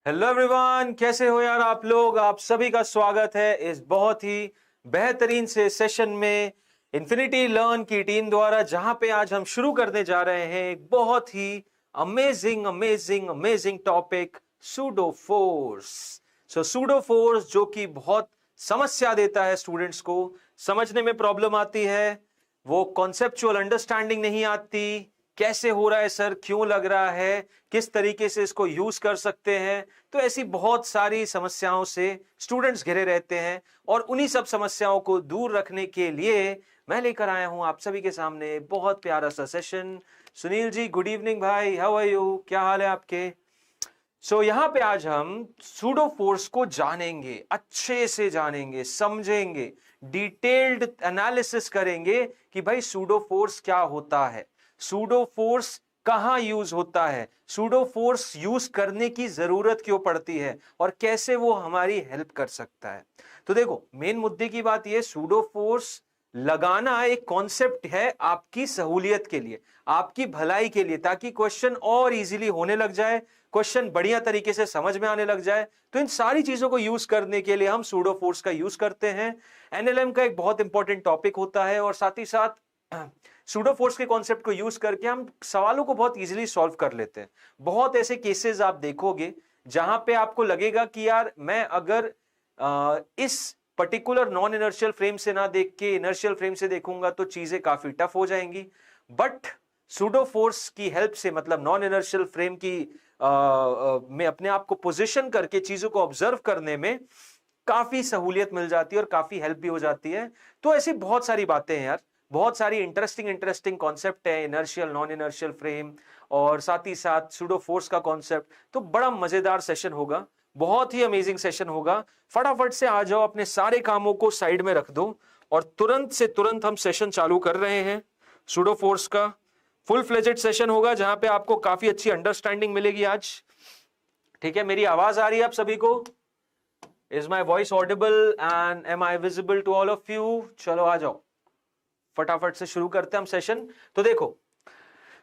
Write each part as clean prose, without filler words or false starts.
Hello everyone, कैसे हो यार आप लोग। आप सभी का स्वागत है इस बहुत ही बेहतरीन से सेशन में इन्फिनिटी लर्न की टीम द्वारा, जहां पे आज हम शुरू करने जा रहे हैं एक बहुत ही amazing amazing amazing topic, pseudo force. Pseudo force जो कि बहुत समस्या देता है, स्टूडेंट्स को समझने में प्रॉब्लम आती है, वो कॉन्सेप्चुअल अंडरस्टैंडिंग नहीं आती। कैसे हो रहा है सर, क्यों लग रहा है, किस तरीके से इसको यूज कर सकते हैं। तो ऐसी बहुत सारी समस्याओं से स्टूडेंट्स घिरे रहते हैं और उन्हीं सब समस्याओं को दूर रखने के लिए मैं लेकर आया हूं आप सभी के सामने बहुत प्यारा सा session. Sunil ji, good evening भाई, हाउ आर यू, क्या हाल है आपके। यहां पे आज हम सूडो फोर्स को जानेंगे, अच्छे से जानेंगे, समझेंगे, डिटेल्ड एनालिसिस करेंगे कि भाई सूडो फोर्स क्या होता है, सूडो फोर्स कहां यूज होता है, सूडो फोर्स यूज करने की जरूरत क्यों पड़ती है और कैसे वो हमारी हेल्प कर सकता है। तो देखो, मेन मुद्दे की बात यह, सूडो फोर्स लगाना एक कॉन्सेप्ट है आपकी सहूलियत के लिए, आपकी भलाई के लिए, ताकि क्वेश्चन और इजीली होने लग जाए, क्वेश्चन बढ़िया तरीके से समझ में आने लग जाए। तो इन सारी चीजों को यूज करने के लिए हम सूडो फोर्स का यूज करते हैं। एनएलएम का एक बहुत इंपॉर्टेंट टॉपिक होता है और साथ ही साथ सूडो फोर्स के कॉन्सेप्ट को यूज करके हम सवालों को बहुत इजीली सॉल्व कर लेते हैं। बहुत ऐसे केसेस आप देखोगे जहां पे आपको लगेगा कि यार मैं अगर इस पर्टिकुलर नॉन इनर्शियल फ्रेम से ना देख के इनर्शियल फ्रेम से देखूंगा तो चीजें काफी टफ हो जाएंगी। बट सूडो फोर्स की हेल्प से, मतलब नॉन इनर्शियल फ्रेम की में अपने आप को पोजीशन करके चीजों को ऑब्जर्व करने में काफी सहूलियत मिल जाती है और काफी हेल्प भी हो जाती है। तो ऐसी बहुत सारी बातें हैं यार, बहुत सारी इंटरेस्टिंग इंटरेस्टिंग कॉन्सेप्ट है, इनर्शियल नॉन इनर्शियल फ्रेम और साथ ही साथ सूडो फोर्स का कॉन्सेप्ट। तो बड़ा मजेदार सेशन होगा, बहुत ही अमेजिंग सेशन होगा। फटाफट से आ जाओ, अपने सारे कामों को साइड में रख दो और तुरंत से तुरंत हम सेशन चालू कर रहे हैं। सूडो फोर्स का फुल फ्लेजेड सेशन होगा जहां पे आपको काफी अच्छी अंडरस्टैंडिंग मिलेगी आज। ठीक है, मेरी आवाज आ रही है आप सभी को? Is my voice audible and am I visible to all of you? चलो आ जाओ, फटाफट से शुरू करते हैं हम सेशन। तो देखो,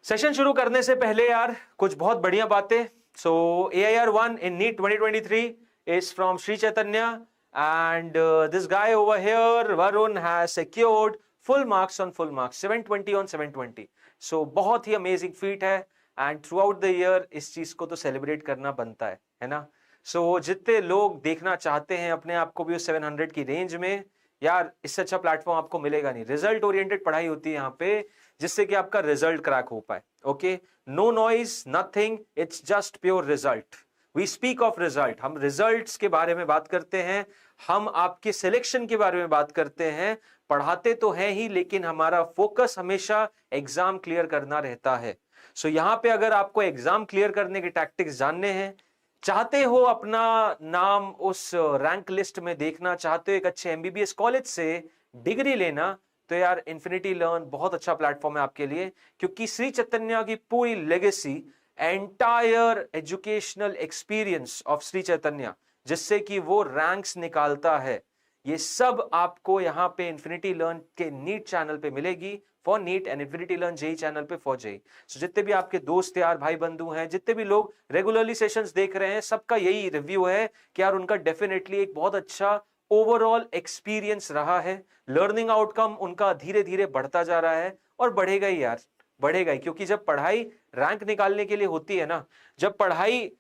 सेशन शुरू करने से पहले यार कुछ बहुत बढ़िया बातें। सो AIR1 in NEET 2023 is from Sri Chaitanya, and this guy over here, Varun, has secured full marks on full marks, 720 on 720. So बहुत ही अमेजिंग फीट है and through out the year इस चीज को तो सेलिब्रेट करना बनता है ना। जितने लोग देखना चाहते हैं अपने आप को भी उस 700 की रेंज में, यार इससे अच्छा प्लेटफॉर्म आपको मिलेगा नहीं। रिजल्ट ओरिएंटेड पढ़ाई होती है यहाँ पे, जिससे कि आपका रिजल्ट क्रैक हो पाए। Okay, no noise, nothing, it's just pure result. We speak of result, हम रिजल्ट्स के बारे में बात करते हैं, हम आपके सिलेक्शन के बारे में बात करते हैं। पढ़ाते तो हैं ही, लेकिन हमारा फोकस हमेशा एग्जाम क्लियर करना रहता है। यहाँ पे अगर आपको एग्जाम क्लियर करने के टैक्टिक्स जानने हैं, चाहते हो अपना नाम उस रैंक लिस्ट में देखना, चाहते हो एक अच्छे MBBS कॉलेज से डिग्री लेना, तो यार इन्फिनिटी लर्न बहुत अच्छा प्लेटफॉर्म है आपके लिए। क्योंकि श्री चैतन्य की पूरी legacy, entire educational experience of Shri Chaitanya, जिससे कि वो रैंक्स निकालता है, ये सब आपको यहाँ पे इन्फिनिटी लर्न के नीट चैनल पे मिलेगी for NEET and Infinity Learn JEE channel पे फॉर जेई। जितने भी आपके दोस्त यार, भाई बंधु हैं, जितने भी लोग रेगुलरली सेशंस देख रहे हैं, सबका यही रिव्यू है कि यार उनका डेफिनेटली एक बहुत अच्छा ओवरऑल एक्सपीरियंस रहा है। लर्निंग आउटकम उनका धीरे धीरे बढ़ता जा रहा है और बढ़ेगा ही यार, बढ़ेगा ही। क्योंकि जब पढ़ाई रैंक निकालने के लिए होती है ना, जब पढ़ाई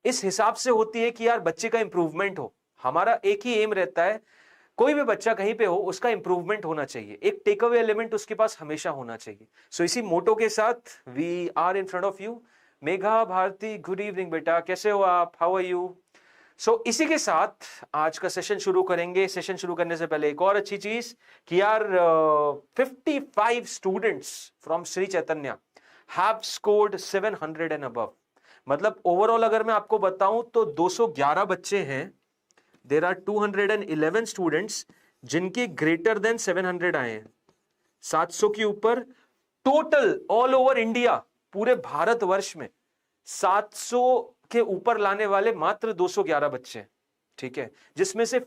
इस हिसाब से होती है कि यार बच्चे का इंप्रूवमेंट हो, हमारा एक ही एम रहता है, कोई भी बच्चा कहीं पे हो उसका इंप्रूवमेंट होना चाहिए, एक टेक अवे एलिमेंट उसके पास हमेशा होना चाहिए। इसी मोटो के साथ we are in front of you. Megha Bharti, good evening बेटा, कैसे हो आप, हाउ आर यू? इसी के साथ आज का सेशन शुरू करेंगे। सेशन शुरू करने से पहले एक और अच्छी चीज कि यार 55 students from Shri Chaitanya have scored 700 and above. मतलब ओवरऑल अगर मैं आपको बताऊं तो 211 बच्चे हैं। देयर आर 211 स्टूडेंट्स जिनके ग्रेटर देन 700 आए हैं, 700 के ऊपर टोटल ऑल ओवर इंडिया, पूरे भारतवर्ष में 700 के ऊपर लाने वाले मात्र 211 बच्चे, ठीक है, जिसमें से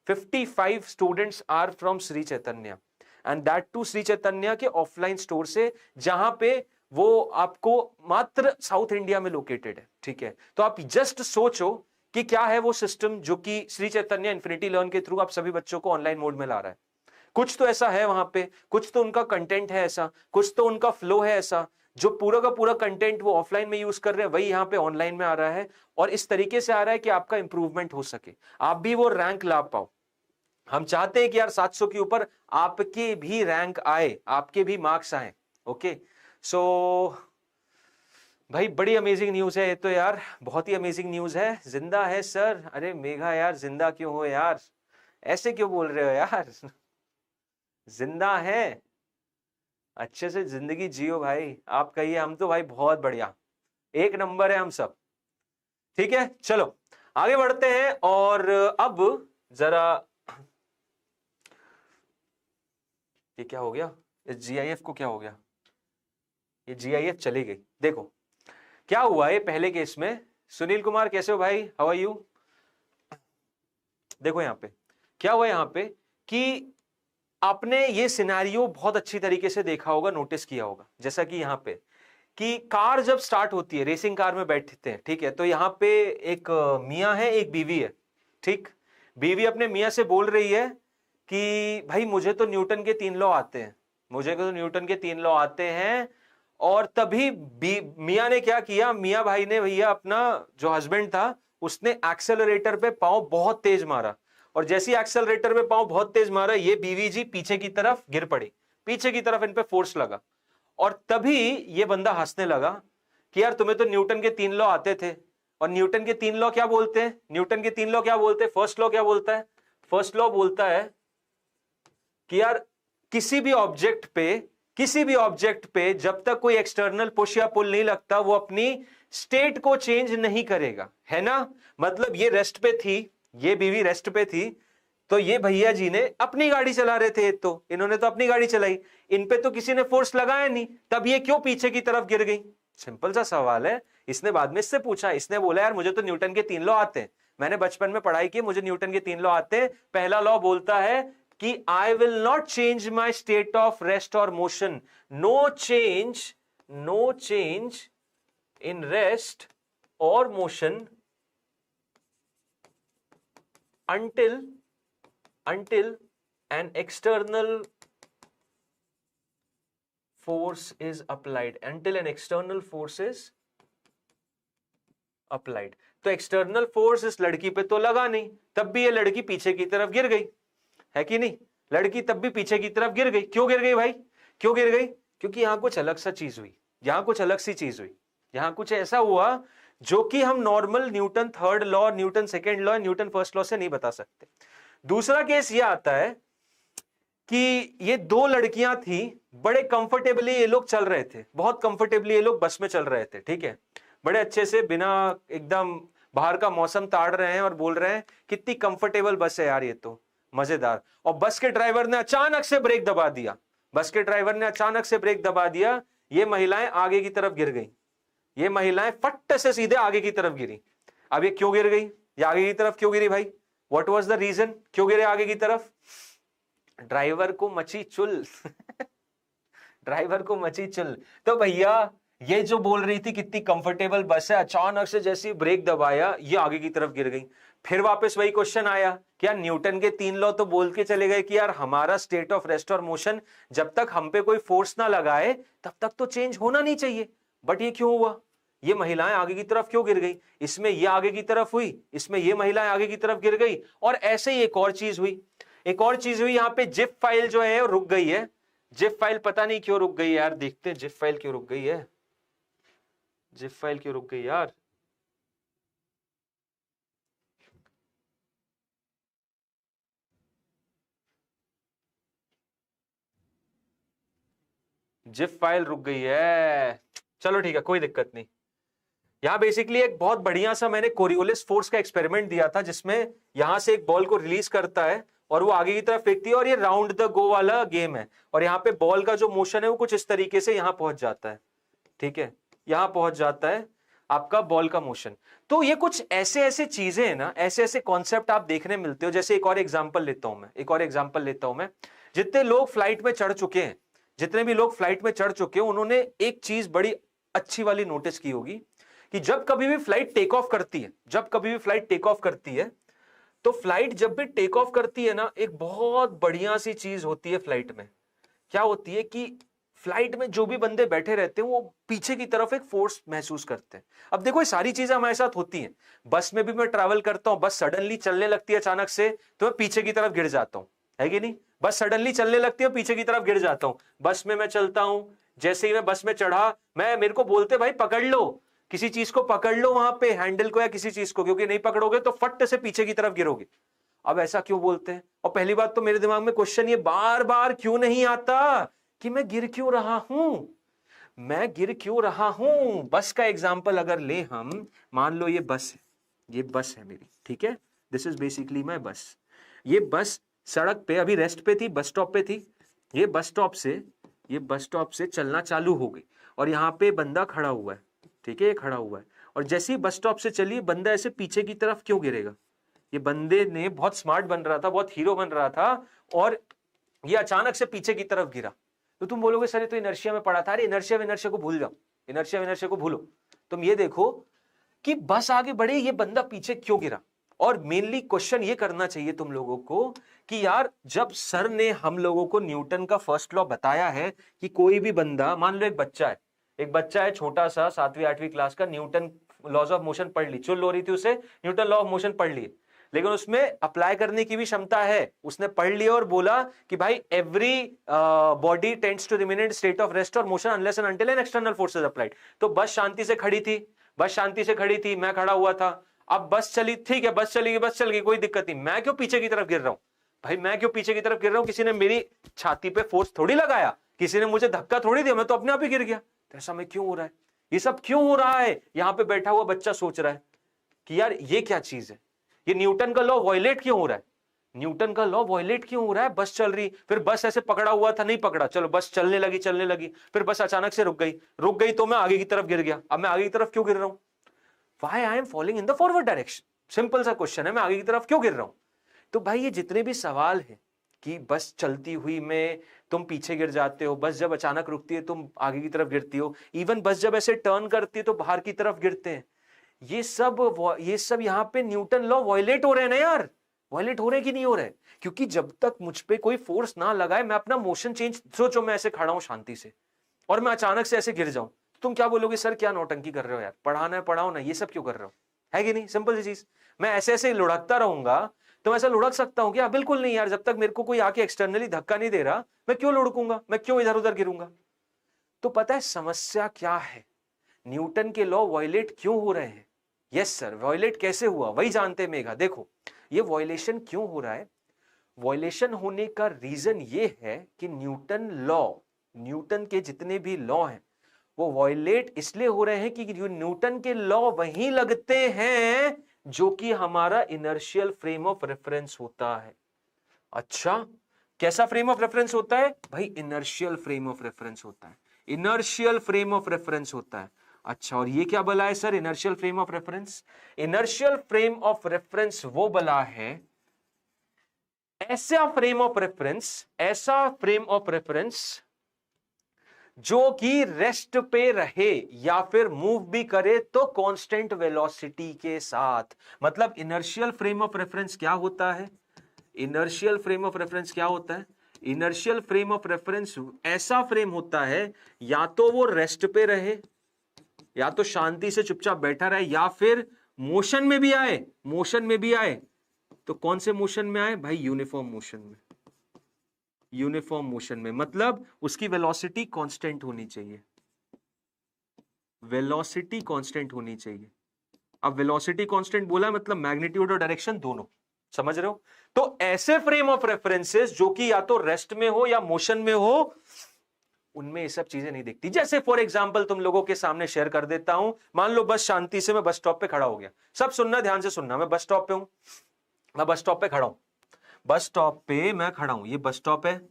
55 students are from Shri Chaitanya and that too Shri Chaitanya के ऑफलाइन स्टोर से, जहां पे वो आपको मात्र साउथ इंडिया में लोकेटेड है, ठीक है। तो आप जस्ट सोचो कि क्या है वो सिस्टम जो कि श्री चैतन्य इन्फिनिटी लर्न के थ्रू आप सभी बच्चों को ऑनलाइन मोड में ला रहा है। कुछ तो ऐसा है वहां पे, कुछ तो उनका कंटेंट है ऐसा, कुछ तो उनका फ्लो है ऐसा, जो पूरा का पूरा कंटेंट वो ऑफलाइन में यूज कर रहे हैं वही यहाँ पे ऑनलाइन में आ रहा है, और इस तरीके से आ रहा है कि आपका इंप्रूवमेंट हो सके, आप भी वो रैंक ला पाओ। हम चाहते हैं कि यार 700 के ऊपर आपके भी रैंक आए, आपके भी मार्क्स आए। ओके, सो भाई बड़ी अमेजिंग न्यूज है ये तो यार, बहुत ही अमेजिंग न्यूज है। जिंदा है सर? अरे मेघा यार जिंदा क्यों हो यार, ऐसे क्यों बोल रहे हो यार? जिंदा है, अच्छे से जिंदगी जियो भाई। आप कहिए, हम तो भाई बहुत बढ़िया, एक नंबर है हम सब। ठीक है, चलो आगे बढ़ते हैं। और अब जरा, ये क्या हो गया, इस जीआईएफ को क्या हो गया? ये जीआईएफ चली गई। देखो क्या हुआ है पहले केस में। सुनील कुमार कैसे हो भाई, हाउ आर यू? देखो यहां पे क्या हुआ, यहां पे कि आपने ये सिनेरियो बहुत अच्छी तरीके से देखा होगा, नोटिस किया होगा। जैसा कि यहां पे कि कार जब स्टार्ट होती है, रेसिंग कार में बैठते हैं, ठीक है, तो यहां पे एक मियां है, एक बीवी है। ठीक, बीवी अपने मियां से बोल रही है कि भाई मुझे तो न्यूटन के 3 लॉ आते हैं, मुझे तो न्यूटन के 3 लॉ आते हैं। और तभी मियां ने क्या किया, मियां भाई ने, भैया अपना जो हस्बैंड था उसने एक्सेलरेटर पे पांव बहुत तेज मारा, और जैसी एक्सेलरेटर पे पांव बहुत तेज मारा, ये बीवी जी पीछे की तरफ गिर पड़ी, पीछे की तरफ इन पे फोर्स लगा। और तभी ये बंदा हंसने लगा कि यार तुम्हें तो न्यूटन के 3 लॉ आते थे। और न्यूटन के 3 लॉ क्या बोलते हैं? न्यूटन के 3 लॉ क्या बोलते हैं? फर्स्ट लॉ क्या बोलता है? फर्स्ट लॉ बोलता है कि यार किसी भी ऑब्जेक्ट पे जब तक कोई एक्सटर्नल पुश या पुल नहीं लगता, वो अपनी स्टेट को चेंज नहीं करेगा, है ना। मतलब ये रेस्ट पे थी, ये बीवी रेस्ट पे थी, तो ये भैया जी ने अपनी गाड़ी चला रहे थे, तो इन्होंने तो अपनी गाड़ी चलाई, इन पे तो किसी ने फोर्स लगाया नहीं, तब ये क्यों पीछे की तरफ गिर गई? सिंपल सा सवाल है। इसने बाद में इससे पूछा, इसने बोला यार मुझे तो न्यूटन के 3 लॉ आते हैं, मैंने बचपन में पढ़ाई की, मुझे न्यूटन के 3 लॉ आते हैं। पहला लॉ बोलता है कि I will not change my state of rest और motion, no change in rest और motion until an external force is applied, until an external force is applied। तो एक्सटर्नल फोर्स इस लड़की पे तो लगा नहीं, तब भी ये लड़की पीछे की तरफ गिर गई, है कि नहीं? लड़की तब भी पीछे की तरफ गिर गई। क्यों गिर गई भाई, क्यों गिर गई? क्योंकि यहां कुछ अलग सा चीज हुई, यहां कुछ अलग सी चीज हुई, यहां कुछ ऐसा हुआ जो कि हम normal Newton third law, Newton second law, Newton first law से नहीं बता सकते। दूसरा केस ये आता है कि ये 2 लड़कियां थी, बड़े कंफर्टेबली ये लोग चल रहे थे, बहुत कंफर्टेबली ये लोग बस में चल रहे थे, ठीक है, बड़े अच्छे से, बिना एकदम बाहर का मौसम ताड़ रहे हैं और बोल रहे हैं कितनी कंफर्टेबल बस है यार, ये तो मजेदार। और बस के ड्राइवर ने अचानक से ब्रेक दबा दिया, बस के ड्राइवर ने अचानक से ब्रेक दबा दिया, ये महिलाएं आगे की तरफ गिर गई, ये महिलाएं फट से सीधे आगे की तरफ गिरी। अब ये क्यों गिर गई, ये आगे की तरफ क्यों गिरी भाई? व्हाट वाज द रीजन, क्यों गिरे आगे की तरफ? ड्राइवर को मची चुल ड्राइवर को मची चुल। तो भैया ये जो बोल रही थी कितनी कंफर्टेबल बस है, अचानक से जैसे ब्रेक दबाया ये आगे की तरफ गिर गई। फिर वापस वही क्वेश्चन आया, क्या न्यूटन के 3 लॉ तो बोल के चले गए कि यार हमारा स्टेट ऑफ रेस्ट और मोशन जब तक हम पे कोई फोर्स ना लगाए तब तक तो चेंज होना नहीं चाहिए, बट ये क्यों हुआ? ये महिलाएं आगे की तरफ क्यों गिर गई? इसमें ये आगे की तरफ हुई, इसमें ये महिलाएं आगे की तरफ गिर गई। और ऐसे ही एक और चीज हुई, एक और चीज हुई, यहां पे जिप फाइल जो है रुक गई है। जिप फाइल पता नहीं क्यों रुक गई यार, देखते हैं जिप फाइल क्यों रुक गई है, जिप फाइल क्यों रुक गई यार। जिप फाइल रुक गई है, चलो ठीक है, कोई दिक्कत नहीं। यहां बेसिकली एक बहुत बढ़िया सा मैंने कोरियोलिस फोर्स का एक्सपेरिमेंट दिया था, जिसमें यहां से एक बॉल को रिलीज करता है और वो आगे की तरफ फेंकती है, और ये राउंड द गो वाला गेम है। और यहाँ पे बॉल का जो मोशन है वो कुछ इस तरीके से यहां पहुंच जाता है, ठीक है, यहां पहुंच जाता है आपका बॉल का मोशन। तो ये कुछ ऐसे ऐसे चीजें हैं ना, ऐसे ऐसे कॉन्सेप्ट आप देखने मिलते हो। जैसे एक और एग्जांपल लेता हूं मैं, एक और एग्जांपल लेता हूं मैं। जितने लोग फ्लाइट में चढ़ चुके हैं, जितने भी लोग फ्लाइट में चढ़ चुके हो उन्होंने एक चीज बड़ी अच्छी वाली नोटिस की होगी कि जब कभी भी फ्लाइट टेक ऑफ करती है, जब कभी भी फ्लाइट टेक ऑफ करती है, तो फ्लाइट जब भी टेक ऑफ करती है ना, एक बहुत बढ़िया सी चीज होती है फ्लाइट में। क्या होती है कि फ्लाइट में जो भी बंदे बैठे रहते हैं वो पीछे की तरफ एक फोर्स महसूस करते हैं। अब देखो ये सारी चीजें हमारे साथ होती हैं। बस में भी मैं ट्रैवल करता हूं, बस सडनली चलने लगती है अचानक से, तो मैं पीछे की तरफ गिर जाता हूं, है कि नहीं? बस सडनली चलने लगती है, पीछे की तरफ गिर जाता हूं। बस में मैं चलता हूं, जैसे ही मैं बस में चढ़ा, मेरे को बोलते भाई पकड़ लो, किसी चीज को पकड़ लो वहां पे, हैंडल को या किसी चीज को, क्योंकि नहीं पकड़ोगे तो फट से पीछे की तरफ गिरोगे। अब ऐसा क्यों बोलते हैं? और पहली बात तो मेरे दिमाग में क्वेश्चन ये बार बार क्यों नहीं आता कि मैं गिर क्यों रहा हूं, मैं गिर क्यों रहा हूं? बस का एग्जांपल अगर ले हम, मान लो ये बस है, ये बस है मेरी, ठीक है, दिस इज बेसिकली माय बस। ये बस सड़क पे अभी रेस्ट पे थी, बस स्टॉप पे थी। ये बस स्टॉप से चलना चालू हो गई और यहाँ पे बंदा खड़ा हुआ है, ठीक है, ये खड़ा हुआ है। और जैसे ही बस स्टॉप से चली, बंदा ऐसे पीछे की तरफ क्यों गिरेगा? ये बंदे ने बहुत स्मार्ट बन रहा था, बहुत हीरो बन रहा था, और ये अचानक से पीछे की तरफ गिरा। तो तुम बोलोगे सर ये तो इनर्शिया में पड़ा था। अरे इनर्शिया को भूल जाओ, इनर्शिया को भूलो। तुम ये देखो कि बस आगे बढ़े, ये बंदा पीछे क्यों गिरा। और मेनली क्वेश्चन ये करना चाहिए तुम लोगों को कि यार जब सर ने हम लोगों को न्यूटन का फर्स्ट लॉ बताया है कि कोई भी बंदा, मान लो एक बच्चा है छोटा सा 7वीं 8वीं क्लास का, न्यूटन लॉज ऑफ मोशन पढ़ ली, चुल हो रही थी उसे, न्यूटन लॉ ऑफ मोशन पढ़ ली, लेकिन उसमें अप्लाई करने की भी क्षमता है। उसने पढ़ लिया और बोला कि भाई every body tends to remain in state of rest और motion unless and until an external forces applied. तो बस शांति से खड़ी थी, मैं खड़ा हुआ था। अब बस चली, ठीक है, बस चल गई, कोई दिक्कत नहीं। मैं क्यों पीछे की तरफ गिर रहा हूं? भाई मैं क्यों पीछे की तरफ गिर रहा हूं? किसी ने मेरी छाती पे फोर्स थोड़ी लगाया, किसी ने मुझे धक्का थोड़ी दिया, मैं तो अपने आप ही गिर गया। तो ऐसा में क्यों हो रहा है? ये सब क्यों हो रहा है? यहां पे बैठा हुआ बच्चा सोच रहा है कि यार ये क्या चीज है, ये न्यूटन का लॉ वायलेट क्यों हो रहा है? न्यूटन का लॉ वायलेट क्यों हो रहा है? बस चल रही, फिर बस ऐसे पकड़ा हुआ था, नहीं पकड़ा, चलो बस चलने लगी, फिर बस अचानक से रुक गई तो मैं आगे की तरफ गिर गया। अब मैं आगे की तरफ क्यों गिर रहा हूं? Why I am falling in the forward direction? Simple सा क्वेश्चन है, मैं आगे की तरफ क्यों गिर रहा हूं? तो भाई ये जितने भी सवाल हैं कि बस चलती हुई में तुम पीछे गिर जाते हो, बस जब अचानक रुकती है तुम आगे की तरफ गिरती हो, इवन बस जब ऐसे टर्न करती है तो बाहर की तरफ गिरते हैं, ये सब यहाँ पे न्यूटन लॉ वायलेट हो रहे हैं ना यार। वायलेट हो रहे हैं कि नहीं हो रहे? क्योंकि जब तक मुझ पे कोई फोर्स ना लगाए मैं अपना मोशन चेंज, सोचो मैं ऐसे खड़ा हूं शांति से और मैं अचानक से ऐसे गिर जाऊं, तुम क्या बोलोगे? सर क्या नौटंकी कर रहे हो यार, पढ़ाना है पढ़ाओ ना, ये सब क्यों कर रहे हो, है कि नहीं? सिंपल सी चीज। मैं ऐसे लुढ़कता रहूंगा तो मैं ऐसा लुढ़क सकता हूं क्या? बिल्कुल नहीं यार, जब तक मेरे को कोई आके एक्सटर्नली धक्का नहीं दे रहा मैं क्यों लुढ़कूंगा, मैं क्यों इधर उधर गिरूंगा? तो पता है समस्या क्या है? न्यूटन के लॉ वायलेट क्यों हो रहे हैं? यस सर, वायलेट कैसे हुआ वही जानते हैं मेघा। देखो ये वायलेशन क्यों हो रहा है, वायलेशन होने का रीजन ये है कि न्यूटन के जितने भी लॉ हैं वो वायलेट इसलिए हो रहे हैं कि न्यूटन के लॉ वहीं लगते हैं जो कि हमारा इनर्शियल फ्रेम ऑफ रेफरेंस होता है। अच्छा, कैसा फ्रेम ऑफ रेफरेंस होता है भाई? इनर्शियल फ्रेम ऑफ रेफरेंस होता है, इनर्शियल फ्रेम ऑफ रेफरेंस होता है। अच्छा, और ये क्या बला है sir? Inertial frame of reference. Inertial frame of reference वो बला है, ऐसा फ्रेम ऑफ रेफरेंस जो कि रेस्ट पे रहे या फिर मूव भी करे तो कांस्टेंट वेलोसिटी के साथ। मतलब इनर्शियल फ्रेम ऑफ रेफरेंस क्या होता है? इनर्शियल फ्रेम ऑफ रेफरेंस क्या होता है? इनर्शियल फ्रेम ऑफ रेफरेंस ऐसा फ्रेम होता है या तो वो रेस्ट पे रहे, या तो शांति से चुपचाप बैठा रहे, या फिर मोशन में भी आए। तो कौन से मोशन में आए भाई? यूनिफॉर्म मोशन में। मतलब उसकी वेलोसिटी कांस्टेंट होनी चाहिए, अब वेलोसिटी कांस्टेंट बोला मतलब मैग्नीट्यूड और डायरेक्शन दोनों, समझ रहे हो? तो ऐसे फ्रेम ऑफ रेफरेंसेस जो कि या तो रेस्ट में हो या मोशन में हो, उनमें ये सब चीजें नहीं दिखती। जैसे फॉर एग्जांपल तुम लोगों के सामने शेयर कर देता हूं, मान लो बस शांति से मैं बस स्टॉप पे खड़ा हो गया। सब सुनना, ध्यान से सुनना, मैं बस स्टॉप पे हूं, मैं बस स्टॉप पे खड़ा हूं, ये बस स्टॉप है,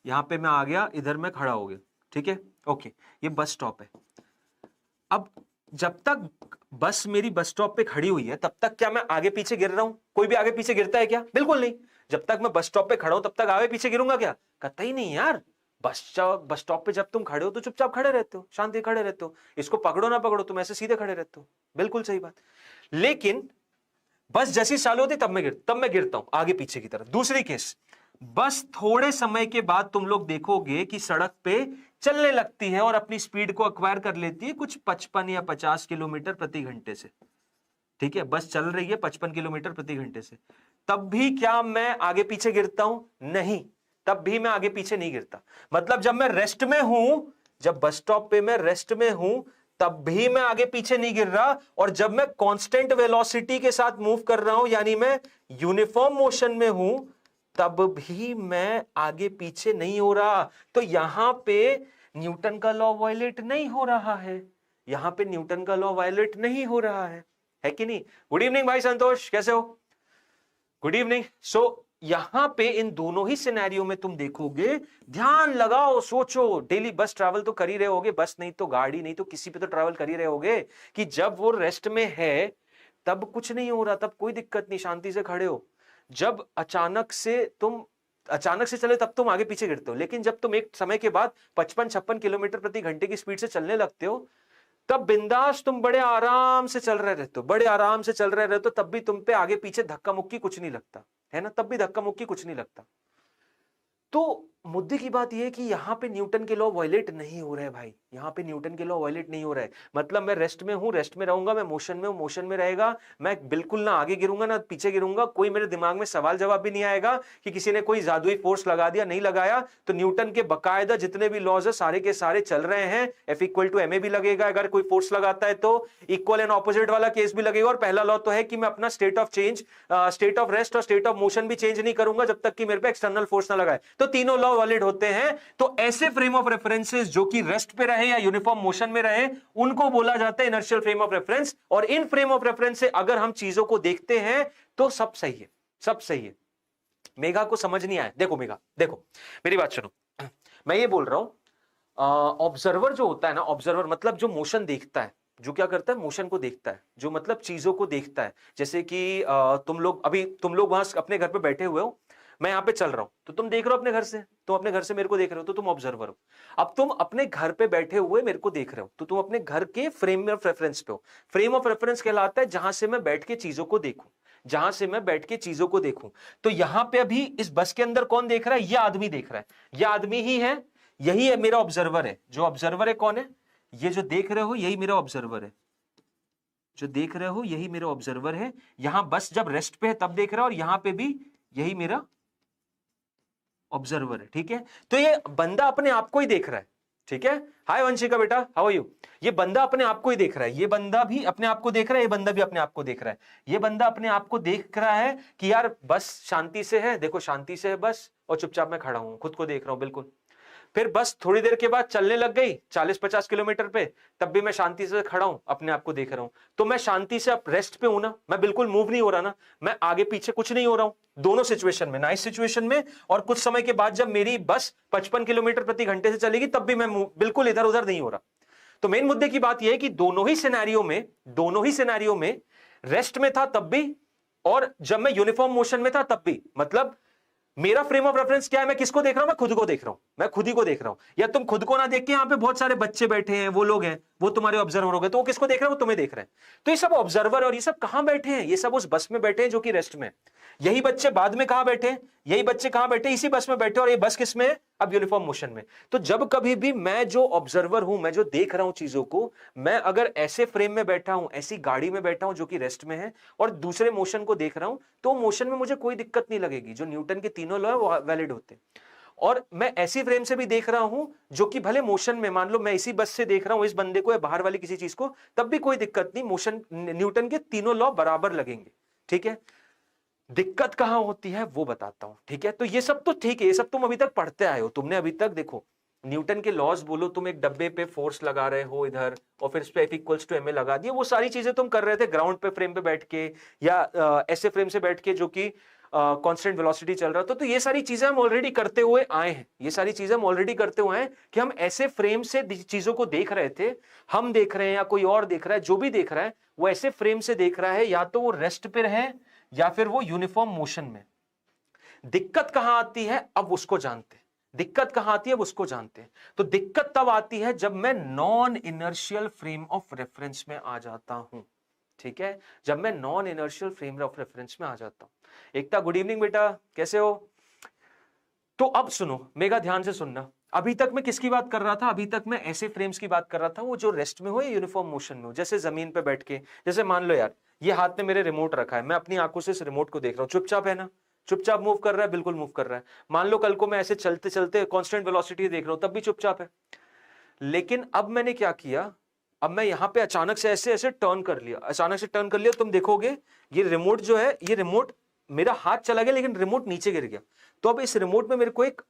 यहां पे मैं आ गया, इधर मैं खड़ा हो गया, ठीक है, ओके, ये बस स्टॉप है। अब जब तक बस मेरी बस स्टॉप पे खड़ी हुई है तब तक क्या मैं आगे पीछे गिर रहा हूं? कोई भी आगे पीछे गिरता है क्या? बिल्कुल नहीं। जब तक मैं बस स्टॉप पे खड़ा हूं तब तक आगे पीछे गिरूंगा क्या? कतई नहीं यार। बस स्टॉप पे जब तुम खड़े हो तो चुपचाप खड़े रहते हो, शांति खड़े रहते हो, इसको पकड़ो ना पकड़ो तुम ऐसे सीधे खड़े रहते हो, बिल्कुल सही बात। लेकिन बस जैसी चालू होती तब मैं गिरता हूं आगे पीछे की तरफ। दूसरी केस, बस थोड़े समय के बाद तुम लोग देखोगे कि सड़क पे चलने लगती है और अपनी स्पीड को एक्वायर कर लेती है कुछ 55 या 50 किलोमीटर प्रति घंटे से, ठीक है, बस चल रही है 55 किलोमीटर प्रति घंटे से। तब भी क्या मैं आगे पीछे गिरता हूं? नहीं, तब भी मैं आगे पीछे नहीं गिरता। मतलब जब मैं रेस्ट में हूं, जब बस स्टॉप पे मैं रेस्ट में हूं, तब भी मैं आगे पीछे नहीं गिर रहा। और जब मैं कांस्टेंट वेलोसिटी के साथ मूव कर रहा हूं, यानी मैं यूनिफॉर्म मोशन में हूं, तब भी मैं आगे पीछे नहीं हो रहा। तो यहां पे न्यूटन का लॉ वायलेट नहीं हो रहा है, यहां पे न्यूटन का लॉ वायलेट नहीं हो रहा है कि नहीं? गुड इवनिंग भाई संतोष, कैसे हो? Good evening. सो यहां पे इन दोनों ही सिनेरियो में तुम देखोगे, ध्यान लगाओ, सोचो, डेली बस ट्रैवल तो कर ही रहे होगे, बस नहीं तो गाड़ी, नहीं तो किसी पे तो ट्रैवल कर ही रहे होगे, कि जब वो रेस्ट में है तब कुछ नहीं हो रहा, तब कोई दिक्कत नहीं, शांति से खड़े हो। जब अचानक से चले तब तुम आगे पीछे गिरते हो। लेकिन जब तुम एक समय के बाद 55-56 किलोमीटर प्रति घंटे की स्पीड से चलने लगते हो, तब बिंदास तुम बड़े आराम से चल रहे रहते हो, बड़े आराम से चल रहे रहते हो, तब भी तुम पे आगे पीछे धक्का मुक्की कुछ नहीं लगता है ना, तब भी धक्का मुक्की कुछ नहीं लगता। तो मुद्दे की बात यह है कि यहां पे न्यूटन के लॉ वायलेट नहीं हो रहा है भाई, यहां पे न्यूटन के लॉ वायलेट नहीं हो रहा है। मतलब मैं रेस्ट में हूं, रेस्ट में रहूंगा, मैं मोशन में हूं, मोशन में रहेगा, मैं बिल्कुल ना आगे गिरूंगा ना पीछे गिरूंगा, कोई मेरे दिमाग में सवाल जवाब भी नहीं आएगा कि किसी ने कोई जादुई फोर्स लगा दिया, नहीं लगाया। तो न्यूटन के बकायदा जितने भी लॉज है सारे के सारे चल रहे हैं। F=ma भी लगेगा, अगर कोई फोर्स लगाता है तो इक्वल एंड ऑपोजिट वाला केस भी लगेगा। और पहला लॉ तो है कि मैं अपना state of change, state of rest और स्टेट ऑफ मोशन भी चेंज नहीं करूंगा जब तक कि मेरे पे एक्सटर्नल फोर्स ना लगाए। तो तीनों लॉ वैलिड होते हैं। तो ऐसे फ्रेम ऑफ रेफरेंसेस जो कि रेस्ट पे रहे या यूनिफॉर्म मोशन में रहे, उनको बोला जाता है इनर्शियल फ्रेम ऑफ रेफरेंस। और इन फ्रेम ऑफ रेफरेंस से अगर हम चीजों को देखते हैं तो सब सही है, सब सही है। मेघा को समझ नहीं आया? देखो मेघा, देखो मेरी बात सुनो, मैं ये बोल रहा हूं, ऑब्जर्वर जो होता है ना, ऑब्जर्वर मतलब जो मोशन देखता है, जो क्या करता है, मोशन को देखता है, जो मतलब चीजों को देखता है। जैसे कि तुम लोग वहां अपने घर पे बैठे हुए हो, मैं यहां पे चल रहा हूं, तो तुम देख रहे हो अपने घर से, तुम अपने घर से मेरे को देख रहे हो, तो तुम ऑब्जर्वर हो। अब तुम अपने घर पे बैठे हुए मेरे को देख रहे हो, तो तुम अपने घर के फ्रेम ऑफ रेफरेंस पे हो। फ्रेम ऑफ रेफरेंस कहलाता है जहां से मैं बैठ के चीजों को देखूं, जहां से मैं बैठ के चीजों को देखूं। तो यहां पे अभी इस बस के अंदर कौन देख रहा है? यह आदमी देख रहा है, यह आदमी ही है, यही है मेरा ऑब्जर्वर है। जो ऑब्जर्वर है कौन है? ये जो देख रहे हो यही मेरा ऑब्जर्वर है, जो देख रहे हो यही मेरा ऑब्जर्वर है। यहां बस जब रेस्ट पे है तब देख रहा है, और यहां पे भी यही मेरा ऑब्जर्वर है, ठीक है। तो ये बंदा अपने आप को ही देख रहा है, ठीक है। हाय वंशिका बेटा, हाउ आर यू? ये बंदा अपने आप को ही देख रहा है, ये बंदा भी अपने आप को देख रहा है, ये बंदा भी अपने आप को देख रहा है। ये बंदा अपने आप को देख रहा है कि यार बस शांति से है, देखो शांति से है बस, और चुपचाप मैं खड़ा हूं, खुद को देख रहा हूं बिल्कुल। फिर बस थोड़ी देर के बाद चलने लग गई 40-50 किलोमीटर पे, तब भी मैं शांति से खड़ा हूं, अपने आप को देख रहा हूं। तो मैं शांति से अब रेस्ट पे हूं ना, मैं बिल्कुल मूव नहीं हो रहा ना, मैं आगे पीछे कुछ नहीं हो रहा हूं दोनों सिचुएशन में, नाइस सिचुएशन में। और कुछ समय के बाद जब मेरी बस 55 किलोमीटर प्रति घंटे से चलेगी तब भी मैं बिल्कुल इधर उधर नहीं हो रहा। तो मेन मुद्दे की बात यह है कि दोनों ही सिनेरियो में रेस्ट में था तब भी, और जब मैं यूनिफॉर्म मोशन में था तब भी। मतलब मेरा फ्रेम ऑफ रेफरेंस क्या है? मैं किसको देख रहा हूं? मैं खुद को देख रहा हूं, मैं खुद ही को देख रहा हूं। या तुम खुद को ना देख के यहां पे बहुत सारे बच्चे बैठे हैं, वो लोग हैं, वो तुम्हारे ऑब्जर्वर हो गए, तो वो किसको देख रहे हैं? वो तुम्हें देख रहे हैं। तो ये सब ऑब्जर्वर और ये सब कहां बैठे हैं? ये सब उस बस में बैठे हैं जो कि रेस्ट में। यही बच्चे बाद में कहां बैठे? यही बच्चे कहां बैठे? इसी बस में बैठे। और ये बस किस में है? अब यूनिफॉर्म मोशन में। तो जब कभी भी मैं जो ऑब्जर्वर हूं, मैं जो देख रहा हूं चीजों को, मैं अगर ऐसे फ्रेम में बैठा हूं, ऐसी गाड़ी में बैठा हूं जो कि रेस्ट में है, और दूसरे मोशन को देख रहा हूं, तो मोशन में मुझे कोई दिक्कत नहीं लगेगी। जो न्यूटन के तीनों लॉ है वो वैलिड होते हैं। और मैं ऐसी फ्रेम से भी देख रहा हूं जो कि भले मोशन में, मान लो मैं इसी बस से देख रहा हूं इस बंदे को या बाहर वाली किसी चीज को, तब भी कोई दिक्कत नहीं, मोशन न्यूटन के तीनों लॉ बराबर लगेंगे, ठीक है। दिक्कत कहां होती है वो बताता हूं, ठीक है। तो ये सब तो ठीक है, ये सब तुम अभी तक पढ़ते आए हो, तुमने अभी तक देखो न्यूटन के लॉज बोलो, तुम एक डब्बे पे फोर्स लगा रहे हो इधर, और फिर इस पे F=ma लगा दिए, वो सारी चीजें तुम कर रहे थे ग्राउंड पे फ्रेम पे बैठ के, या ऐसे फ्रेम से बैठ के जो कि कांस्टेंट वेलोसिटी चल रहा था। तो ये सारी चीजें हम ऑलरेडी करते हुए आए हैं, ये सारी चीजें हम ऑलरेडी करते हुए हैं कि हम ऐसे फ्रेम से चीजों को देख रहे थे। हम देख रहे हैं या कोई और देख रहा है, जो भी देख रहा है वो ऐसे फ्रेम से देख रहा है, या तो वो रेस्ट पे रहे या फिर वो यूनिफॉर्म मोशन में। दिक्कत कहां आती है अब उसको जानते हैं। दिक्कत कहां आती है उसको जानते हैं। तो दिक्कत तब आती है जब मैं non inertial frame of reference में आ जाता हूं। ठीक है, जब मैं non inertial frame of reference में आ जाता हूं। एकता, गुड इवनिंग बेटा, कैसे हो? तो अब सुनो, मेगा ध्यान से सुनना। अभी तक मैं किसकी बात कर रहा था? अभी तक मैं ऐसे फ्रेम्स की बात कर रहा था वो जो रेस्ट में हो या यूनिफॉर्म मोशन में हो। जैसे जमीन पे बैठ के, जैसे मान लो यार ये हाथ में मेरे रिमोट रखा है, मैं अपनी आंखों से इस रिमोट को देख रहा हूं, चुपचाप है ना, चुपचाप मूव कर रहा है, बिल्कुल मूव कर रहा है। मान लो कल को मैं ऐसे चलते चलते कांस्टेंट वेलोसिटी देख रहा हूं, तब भी चुपचाप है। लेकिन अब मैंने क्या किया, अब मैं यहां पे अचानक से ऐसे ऐसे टर्न कर लिया, अचानक से टर्न कर लिया। तुम देखोगे ये रिमोट जो है, ये रिमोट, मेरा हाथ चला गया लेकिन रिमोट नीचे गिर गया। तो अब इस रिमोट में मेरे को एक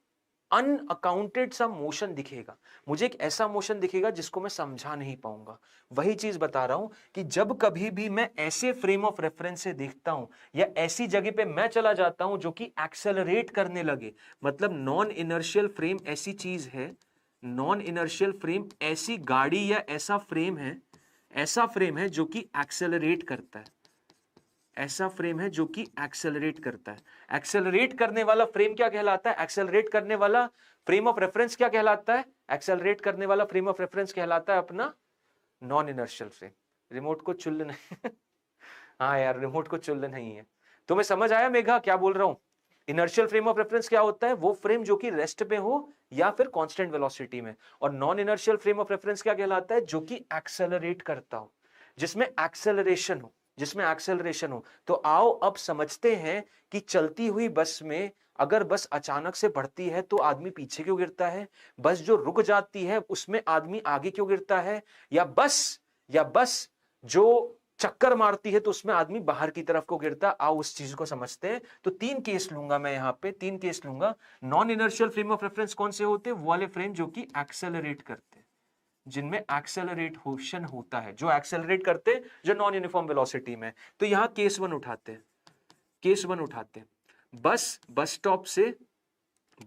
अनअकाउंटेड सा मोशन दिखेगा, मुझे एक ऐसा मोशन दिखेगा जिसको मैं समझा नहीं पाऊंगा। वही चीज बता रहा हूं कि जब कभी भी मैं ऐसे फ्रेम ऑफ रेफरेंस से देखता हूं या ऐसी जगह पे मैं चला जाता हूं जो कि एक्सेलरेट करने लगे, मतलब नॉन इनर्शियल फ्रेम ऐसी चीज है, नॉन इनर्शियल फ्रेम ऐसी गाड़ी या ऐसा फ्रेम है, ऐसा फ्रेम है जो कि एक्सेलरेट करता है, ऐसा फ्रेम है जो कि एक्सेलरेट करता है। एक्सेलरेट करने वाला फ्रेम क्या कहलाता है? एक्सेलरेट करने वाला फ्रेम ऑफ रेफरेंस क्या कहलाता है? एक्सेलरेट करने वाला फ्रेम ऑफ रेफरेंस कहलाता है अपना नॉन इनर्शियल फ्रेम। रिमोट को चुल्ल नहीं हाँ यार, रिमोट को चुल्ल नहीं है। तुम्हें समझ आया मेघा क्या बोल रहा हूं? इनर्शियल फ्रेम ऑफ रेफरेंस क्या होता है? वो फ्रेम जो कि रेस्ट पे हो या फिर कांस्टेंट वेलोसिटी में। और non inertial frame of reference क्या कहलाता है? जो कि एक्सेलरेट करता हो, जिसमें एक्सेलरेशन हो, जिसमें एक्सेलरेशन हो। तो आओ अब समझते हैं कि चलती हुई बस में अगर बस अचानक से बढ़ती है तो आदमी पीछे क्यों गिरता है, बस जो रुक जाती है उसमें आदमी आगे क्यों गिरता है, या बस जो चक्कर मारती है तो उसमें आदमी बाहर की तरफ को गिरता। आओ उस चीज को समझते हैं। तो 3 केस लूंगा मैं यहां पे, 3 केस लूंगा। Non inertial frame of reference कौन से होते हैं? वो वाले फ्रेम जो कि एक्सेलरेट करते हैं, जिनमें एक्सेलरेशन होता है, जो एक्सेलरेट करते हैं, जो नॉन यूनिफॉर्म वेलोसिटी में। तो यहां केस 1 उठाते हैं, केस 1 उठाते हैं। बस स्टॉप से,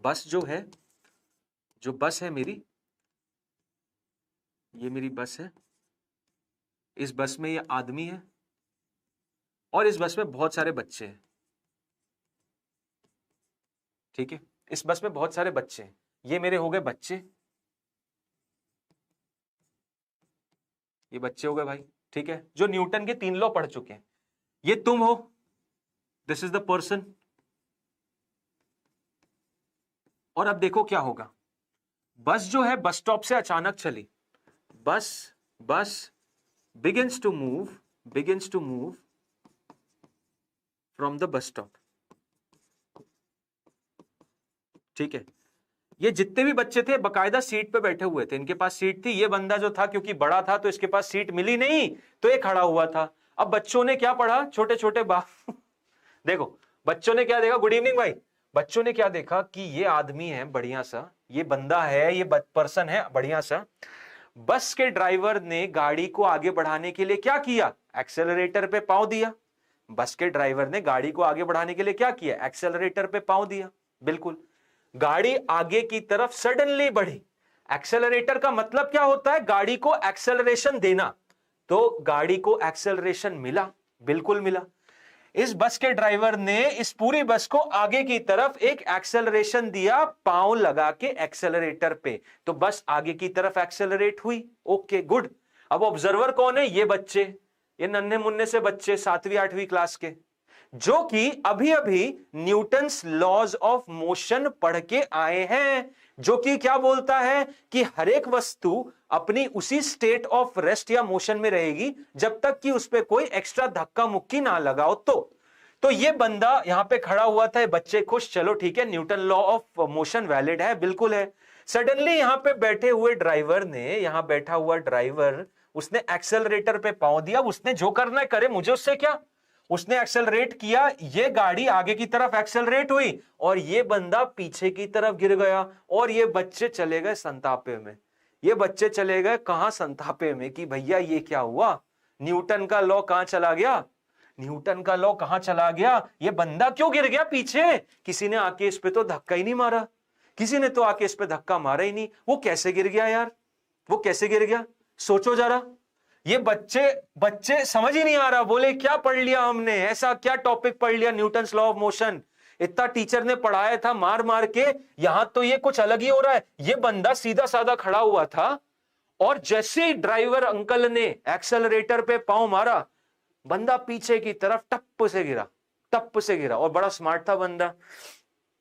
बस जो है, जो बस है मेरी, ये मेरी बस है, इस बस में ये आदमी है और इस बस में बहुत सारे बच्चे हैं। ठीक है, इस बस में बहुत सारे बच्चे हैं, ये मेरे हो गए बच्चे, ये बच्चे हो गए भाई। ठीक है, जो न्यूटन के 3 लॉ पढ़ चुके हैं। ये तुम हो, दिस इज द पर्सन। और अब देखो क्या होगा, बस जो है बस स्टॉप से अचानक चली, बस begins to move from the bus stop। ठीक है, ये जितने भी बच्चे थे बकायदा सीट पे बैठे हुए थे, इनके पास सीट थी। ये बंदा जो था क्योंकि बड़ा था तो इसके पास सीट मिली नहीं, तो ये खड़ा हुआ था। अब बच्चों ने क्या पढ़ा, छोटे छोटे देखो बच्चों ने क्या देखा, गुड इवनिंग भाई, बच्चों ने क्या देखा कि ये आदमी है बढ़िया सा, ये बंदा है, ये पर्सन है बढ़िया सा। बस के ड्राइवर ने गाड़ी को आगे बढ़ाने के लिए क्या किया? एक्सेलरेटर पे पांव दिया। बस के ड्राइवर ने गाड़ी को आगे बढ़ाने के लिए क्या किया? एक्सेलरेटर पे पांव दिया। बिल्कुल, गाड़ी आगे की तरफ सडनली बढ़ी। एक्सेलरेटर का मतलब क्या होता है? गाड़ी को एक्सेलरेशन देना। तो गाड़ी को एक्सेलरेशन मिला, बिल्कुल मिला। इस बस के ड्राइवर ने इस पूरी बस को आगे की तरफ एक एक्सेलरेशन दिया, पांव लगा के एक्सेलरेटर पे, तो बस आगे की तरफ एक्सेलरेट हुई। Okay good. अब ऑब्जर्वर कौन है? ये बच्चे, ये नन्हे मुन्ने से बच्चे 7वीं 8वीं क्लास के, जो कि अभी अभी न्यूटन्स लॉज ऑफ मोशन पढ़ के आए हैं, जो कि क्या बोलता है कि हर एक वस्तु अपनी उसी स्टेट ऑफ रेस्ट या मोशन में रहेगी जब तक कि उस पर कोई एक्स्ट्रा धक्का मुक्की ना लगाओ। तो ये बंदा यहां पे खड़ा हुआ था, बच्चे खुश, चलो ठीक है, Newton law of motion valid है, बिल्कुल है। सडनली यहां पे बैठे हुए ड्राइवर ने, यहां बैठा हुआ ड्राइवर, उसने एक्सेलरेटर पे पांव दिया। उसने जो करना है करे, मुझे उससे क्या। उसने एक्सेलरेट किया, ये गाड़ी आगे की तरफ एक्सेलरेट हुई और ये बंदा पीछे की तरफ गिर गया। और ये बच्चे चले गए संतापे में। ये बच्चे चले गए कहां? संतापे में, कि भैया ये क्या हुआ, न्यूटन का लॉ कहां चला गया, न्यूटन का लॉ कहां चला गया, ये बंदा क्यों गिर गया पीछे? किसी ने आके इस पे तो धक्का ही नहीं मारा, किसी ने तो आके इस पे धक्का मारा ही नहीं। वो कैसे गिर गया यार, वो कैसे गिर गया? सोचो जरा। ये बच्चे समझ ही नहीं आ रहा, बोले क्या पढ़ लिया हमने, ऐसा क्या टॉपिक पढ़ लिया न्यूटन्स लॉ ऑफ मोशन इतना टीचर ने पढ़ाया था मार मार के, यहां तो ये कुछ अलग ही हो रहा है। ये बंदा सीधा साधा खड़ा हुआ था और जैसे ही ड्राइवर अंकल ने एक्सेलरेटर पे पांव मारा, बंदा पीछे की तरफ टप से गिरा, टप से गिरा। और बड़ा स्मार्ट था बंदा,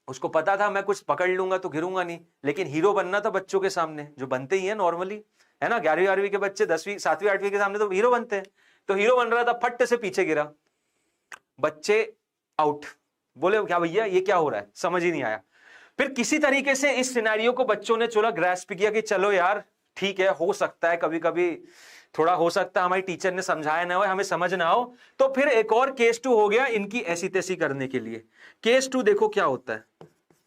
उसको पता था मैं कुछ पकड़ लूंगा तो गिरूंगा नहीं, लेकिन हीरो बनना था बच्चों के सामने, जो बनते ही है नॉर्मली, है ना। 11वीं 12वीं के बच्चे 10वीं 7वीं 8वीं के सामने तो हीरो बनते हैं। तो हीरो बन रहा था, फट से पीछे गिरा, बच्चे आउट। बोले क्या भैया ये क्या हो रहा है, समझ ही नहीं आया। फिर किसी तरीके से इस सिनेरियो को बच्चों ने चलो ग्रैस्प किया कि चलो यार ठीक है, हो सकता है कभी कभी थोड़ा हो सकता है हमारी टीचर ने समझाया ना हो, हमें समझ ना हो। तो फिर एक और केस 2 हो गया इनकी ऐसी तैसी करने के लिए। केस 2 देखो क्या होता है,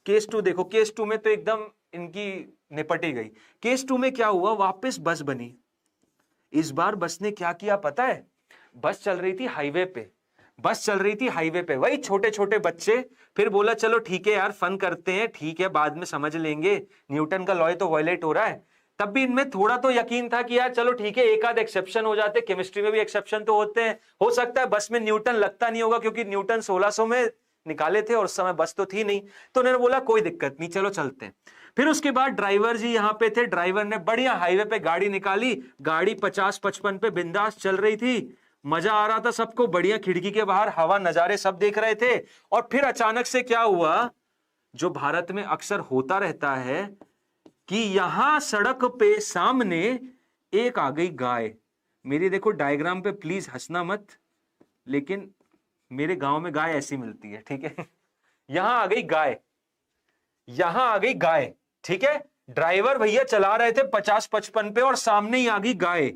केस 2 देखो, केस 2 में तो एकदम इनकी निपटी गई। केस 2 में क्या हुआ, वापस बस बनी। इस बार बस ने क्या किया पता है, बस चल रही थी हाईवे पे, बस चल रही थी हाईवे पे, वही छोटे छोटे बच्चे। फिर बोला चलो ठीक है यार फन करते हैं, ठीक है बाद में समझ लेंगे, न्यूटन का लॉ तो वायलेट हो रहा है। तब भी इनमें थोड़ा तो यकीन था कि यार चलो ठीक है एक आध एक्सेप्शन हो जाते, केमिस्ट्री में भी एक्सेप्शन तो होते हैं, हो सकता है बस में न्यूटन लगता नहीं होगा, क्योंकि न्यूटन 1600 में निकाले थे और उस समय बस तो थी नहीं। तो उन्होंने बोला कोई दिक्कत नहीं, चलो चलते हैं। फिर उसके बाद ड्राइवर जी यहां पे थे, ड्राइवर ने बढ़िया हाईवे पे गाड़ी निकाली, गाड़ी 50-55 पे बिंदास चल रही थी, मजा आ रहा था सबको, बढ़िया खिड़की के बाहर हवा नजारे सब देख रहे थे। और फिर अचानक से क्या हुआ, जो भारत में अक्सर होता रहता है कि यहां सड़क पे सामने एक आ गई गाय। मेरी देखो डायग्राम पे प्लीज हंसना मत, लेकिन मेरे गांव में गाय ऐसी मिलती है, ठीक है। यहां आ गई गाय, यहां आ गई गाय, ठीक है। ड्राइवर भैया चला रहे थे 50-55 पे और सामने ही आ गई गाय।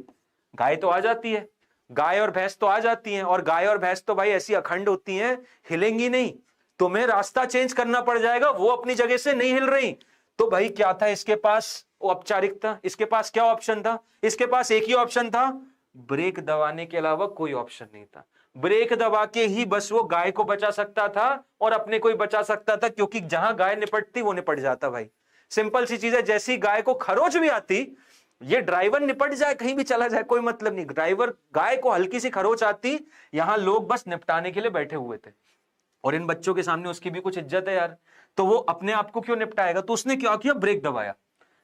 गाय तो आ जाती है, गाय और भैंस तो आ जाती हैं, और गाय और भैंस तो भाई ऐसी अखंड होती हैं, हिलेंगी नहीं, तुम्हें रास्ता चेंज करना पड़ जाएगा, वो अपनी जगह से नहीं हिल रही। तो भाई क्या था इसके पास, औपचारिकता, इसके पास क्या ऑप्शन था, इसके पास एक ही ऑप्शन था, ब्रेक दबाने के अलावा कोई ऑप्शन नहीं था। ब्रेक दबा के ही बस वो गाय को बचा सकता था और अपने को ही बचा सकता था, क्योंकि जहां गाय निपटती वो निपट जाता भाई। सिंपल सी चीज है, जैसी गाय को खरोच भी आती, ये ड्राइवर निपट जाए कहीं भी चला जाए कोई मतलब नहीं, ड्राइवर गाय को हल्की सी खरोच आती, यहां लोग बस निपटाने के लिए बैठे हुए थे। और इन बच्चों के सामने उसकी भी कुछ इज्जत है यार, तो वो अपने आप को क्यों निपटाएगा। तो उसने क्या किया, ब्रेक दबाया,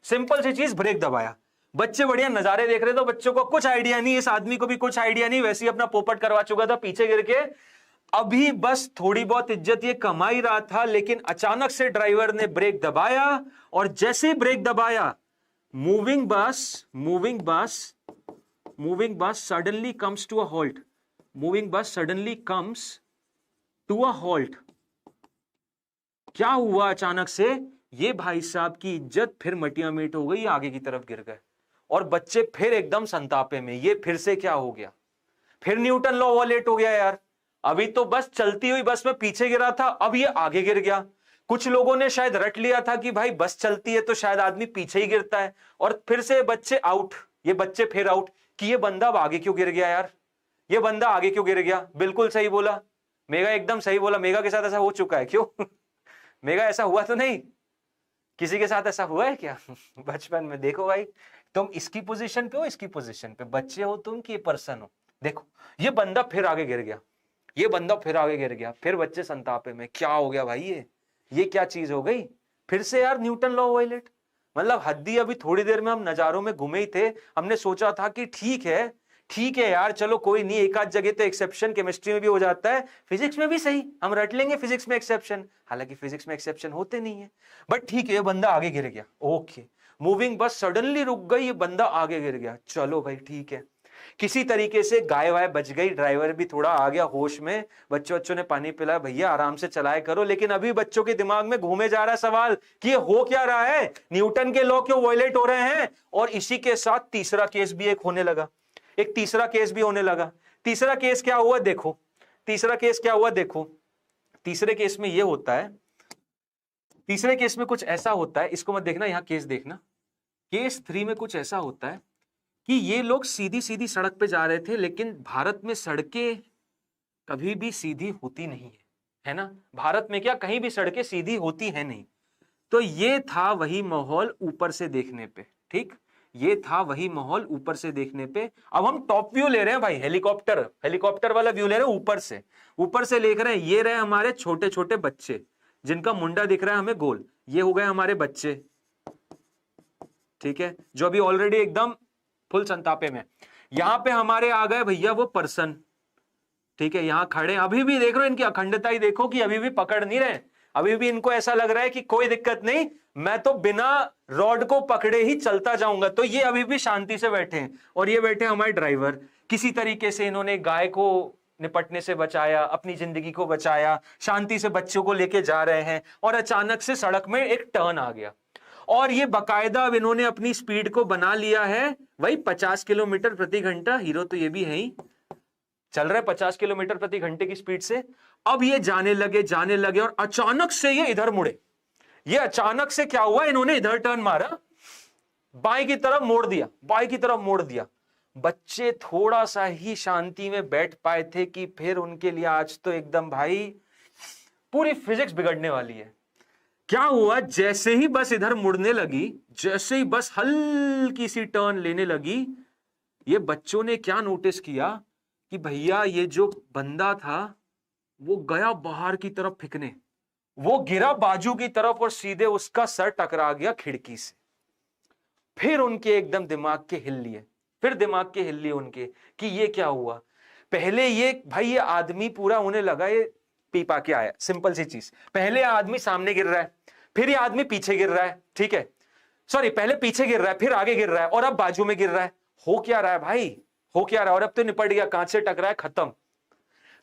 सिंपल सी चीज, ब्रेक दबाया। बच्चे बढ़िया नजारे देख रहे थे, बच्चों को कुछ आइडिया नहीं, इस आदमी को भी कुछ आइडिया नहीं, वैसे ही अपना पोपट करवा चुका था पीछे गिर के। अभी बस थोड़ी बहुत इज्जत ये कमा ही रहा था, लेकिन अचानक से ड्राइवर ने ब्रेक दबाया, और जैसे ही ब्रेक दबाया, moving bus suddenly comes to a halt, moving bus suddenly comes to a halt. क्या हुआ अचानक से, ये भाई साहब की इज्जत फिर मटिया मेट हो गई, आगे की तरफ गिर गए, और बच्चे फिर एकदम संतापे में, ये फिर से क्या हो गया, फिर न्यूटन लॉ वायलेट हो गया यार। अभी तो बस चलती हुई बस में पीछे गिरा था, अब ये आगे गिर गया। कुछ लोगों ने शायद रट लिया था कि भाई बस चलती है तो शायद आदमी पीछे ही गिरता है, और फिर से बच्चे आउट, ये बच्चे फिर आउट, कि ये बंदा अब आगे क्यों गिर गया यार, ये बंदा आगे क्यों गिर गया। बिल्कुल सही बोला मेगा, एकदम सही बोला मेगा, के साथ ऐसा हो चुका है क्यों मेगा ऐसा हुआ तो नहीं, किसी के साथ ऐसा हुआ है क्या बचपन में। देखो भाई तुम इसकी पोजीशन पे हो, इसकी पोजीशन पे, बच्चे हो तुम कि पर्सन हो। देखो ये बंदा फिर आगे गिर गया, ये बंदा फिर आगे गिर गया, फिर बच्चे संतापे में, क्या हो गया भाई, ये क्या चीज हो गई, फिर से यार न्यूटन लॉ वायलेट। मतलब हद्दी, अभी थोड़ी देर में हम नजारों में घूमे ही थे, हमने सोचा था कि ठीक है यार चलो कोई नहीं, एक आध जगह तो एक्सेप्शन केमिस्ट्री में भी हो जाता है, फिजिक्स में भी सही, हम रट लेंगे फिजिक्स में एक्सेप्शन, हालांकि फिजिक्स में एक्सेप्शन होते नहीं है, बट ठीक है ये बंदा आगे गिर गया, ओके। मूविंग बस सडनली रुक गई, ये बंदा आगे गिर गया, चलो भाई ठीक है, किसी तरीके से गाय वाय बच गई, ड्राइवर भी थोड़ा आ गया होश में, बच्चों ने पानी पिलाया, भैया आराम से चलाया करो। लेकिन अभी बच्चों के दिमाग में घूमे जा रहा है सवाल कि ये हो क्या रहा है, न्यूटन के लॉ क्यों वायलेट हो रहे हैं। और इसी के साथ तीसरा केस भी एक होने लगा, एक तीसरा केस भी होने लगा। तीसरा केस क्या हुआ देखो, तीसरा केस क्या हुआ देखो, तीसरे केस में ये होता है, तीसरे केस में कुछ ऐसा होता है, इसको मत देखना, यहां केस देखना। केस 3 में कुछ ऐसा होता है कि ये लोग सीधी सीधी सड़क पे जा रहे थे, लेकिन भारत में सड़कें कभी भी सीधी होती नहीं है ना, भारत में क्या कहीं भी सड़कें सीधी होती है नहीं। तो ये था वही माहौल ऊपर से देखने पे, ठीक, ये था वही माहौल ऊपर से देखने पे। अब हम टॉप व्यू ले रहे हैं भाई, हेलीकॉप्टर वाला व्यू ले रहे हैं, ऊपर से देख रहे हैं, ये रहे हमारे छोटे छोटे बच्चे, जिनका मुंडा दिख रहा है हमें गोल, ये हो गए हमारे बच्चे, ठीक है, जो अभी ऑलरेडी एकदम फुल संतापे में। यहां पे हमारे आ गए भैया वो पर्सन, ठीक है, यहां खड़े, अभी भी देख रहे हो इनकी अखंडता ही देखो कि अभी भी पकड़ नहीं रहे, अभी भी इनको ऐसा लग रहा है कि कोई दिक्कत नहीं, मैं तो बिना रॉड को पकड़े ही चलता जाऊंगा। तो ये अभी भी शांति से बैठे हैं। और ये बैठे हमारे ड्राइवर, किसी तरीके से इन्होंने गाय को निपटने से बचाया, अपनी जिंदगी को बचाया, शांति से बच्चों को लेके जा रहे हैं, और अचानक से सड़क में एक टर्न आ गया, और ये बकायदा अब इन्होंने अपनी स्पीड को बना लिया है वही 50 किलोमीटर प्रति घंटा। हीरो तो ये भी है ही, चल रहे 50 किलोमीटर प्रति घंटे की स्पीड से। अब ये जाने लगे और अचानक से ये इधर मुड़े। ये अचानक से क्या हुआ, इन्होंने इधर टर्न मारा, बाएं की तरफ मोड़ दिया। बच्चे थोड़ा सा ही शांति में बैठ पाए थे कि फिर उनके लिए आज तो एकदम भाई पूरी फिजिक्स बिगड़ने वाली है। क्या हुआ, जैसे ही बस इधर मुड़ने लगी, जैसे ही बस हल्की सी टर्न लेने लगी, ये बच्चों ने क्या नोटिस किया कि भैया ये जो बंदा था वो गया बाहर की तरफ फेंकने, वो गिरा बाजू की तरफ और सीधे उसका सर टकरा गया खिड़की से। फिर उनके एकदम दिमाग के हिल लिए उनके कि ये क्या हुआ। पहले ये भाई ये आदमी पूरा उन्हें लगा ये पी पा के आया, सिंपल सी चीज। पहले आदमी सामने गिर रहा है, फिर ये आदमी पीछे गिर रहा है, ठीक है, सॉरी पहले पीछे गिर रहा है, फिर आगे गिर रहा है, और अब बाजू में गिर रहा है। हो क्या रहा है भाई, हो क्या रहा है, और अब तो निपट गया, कांच से टकरा है, खत्म।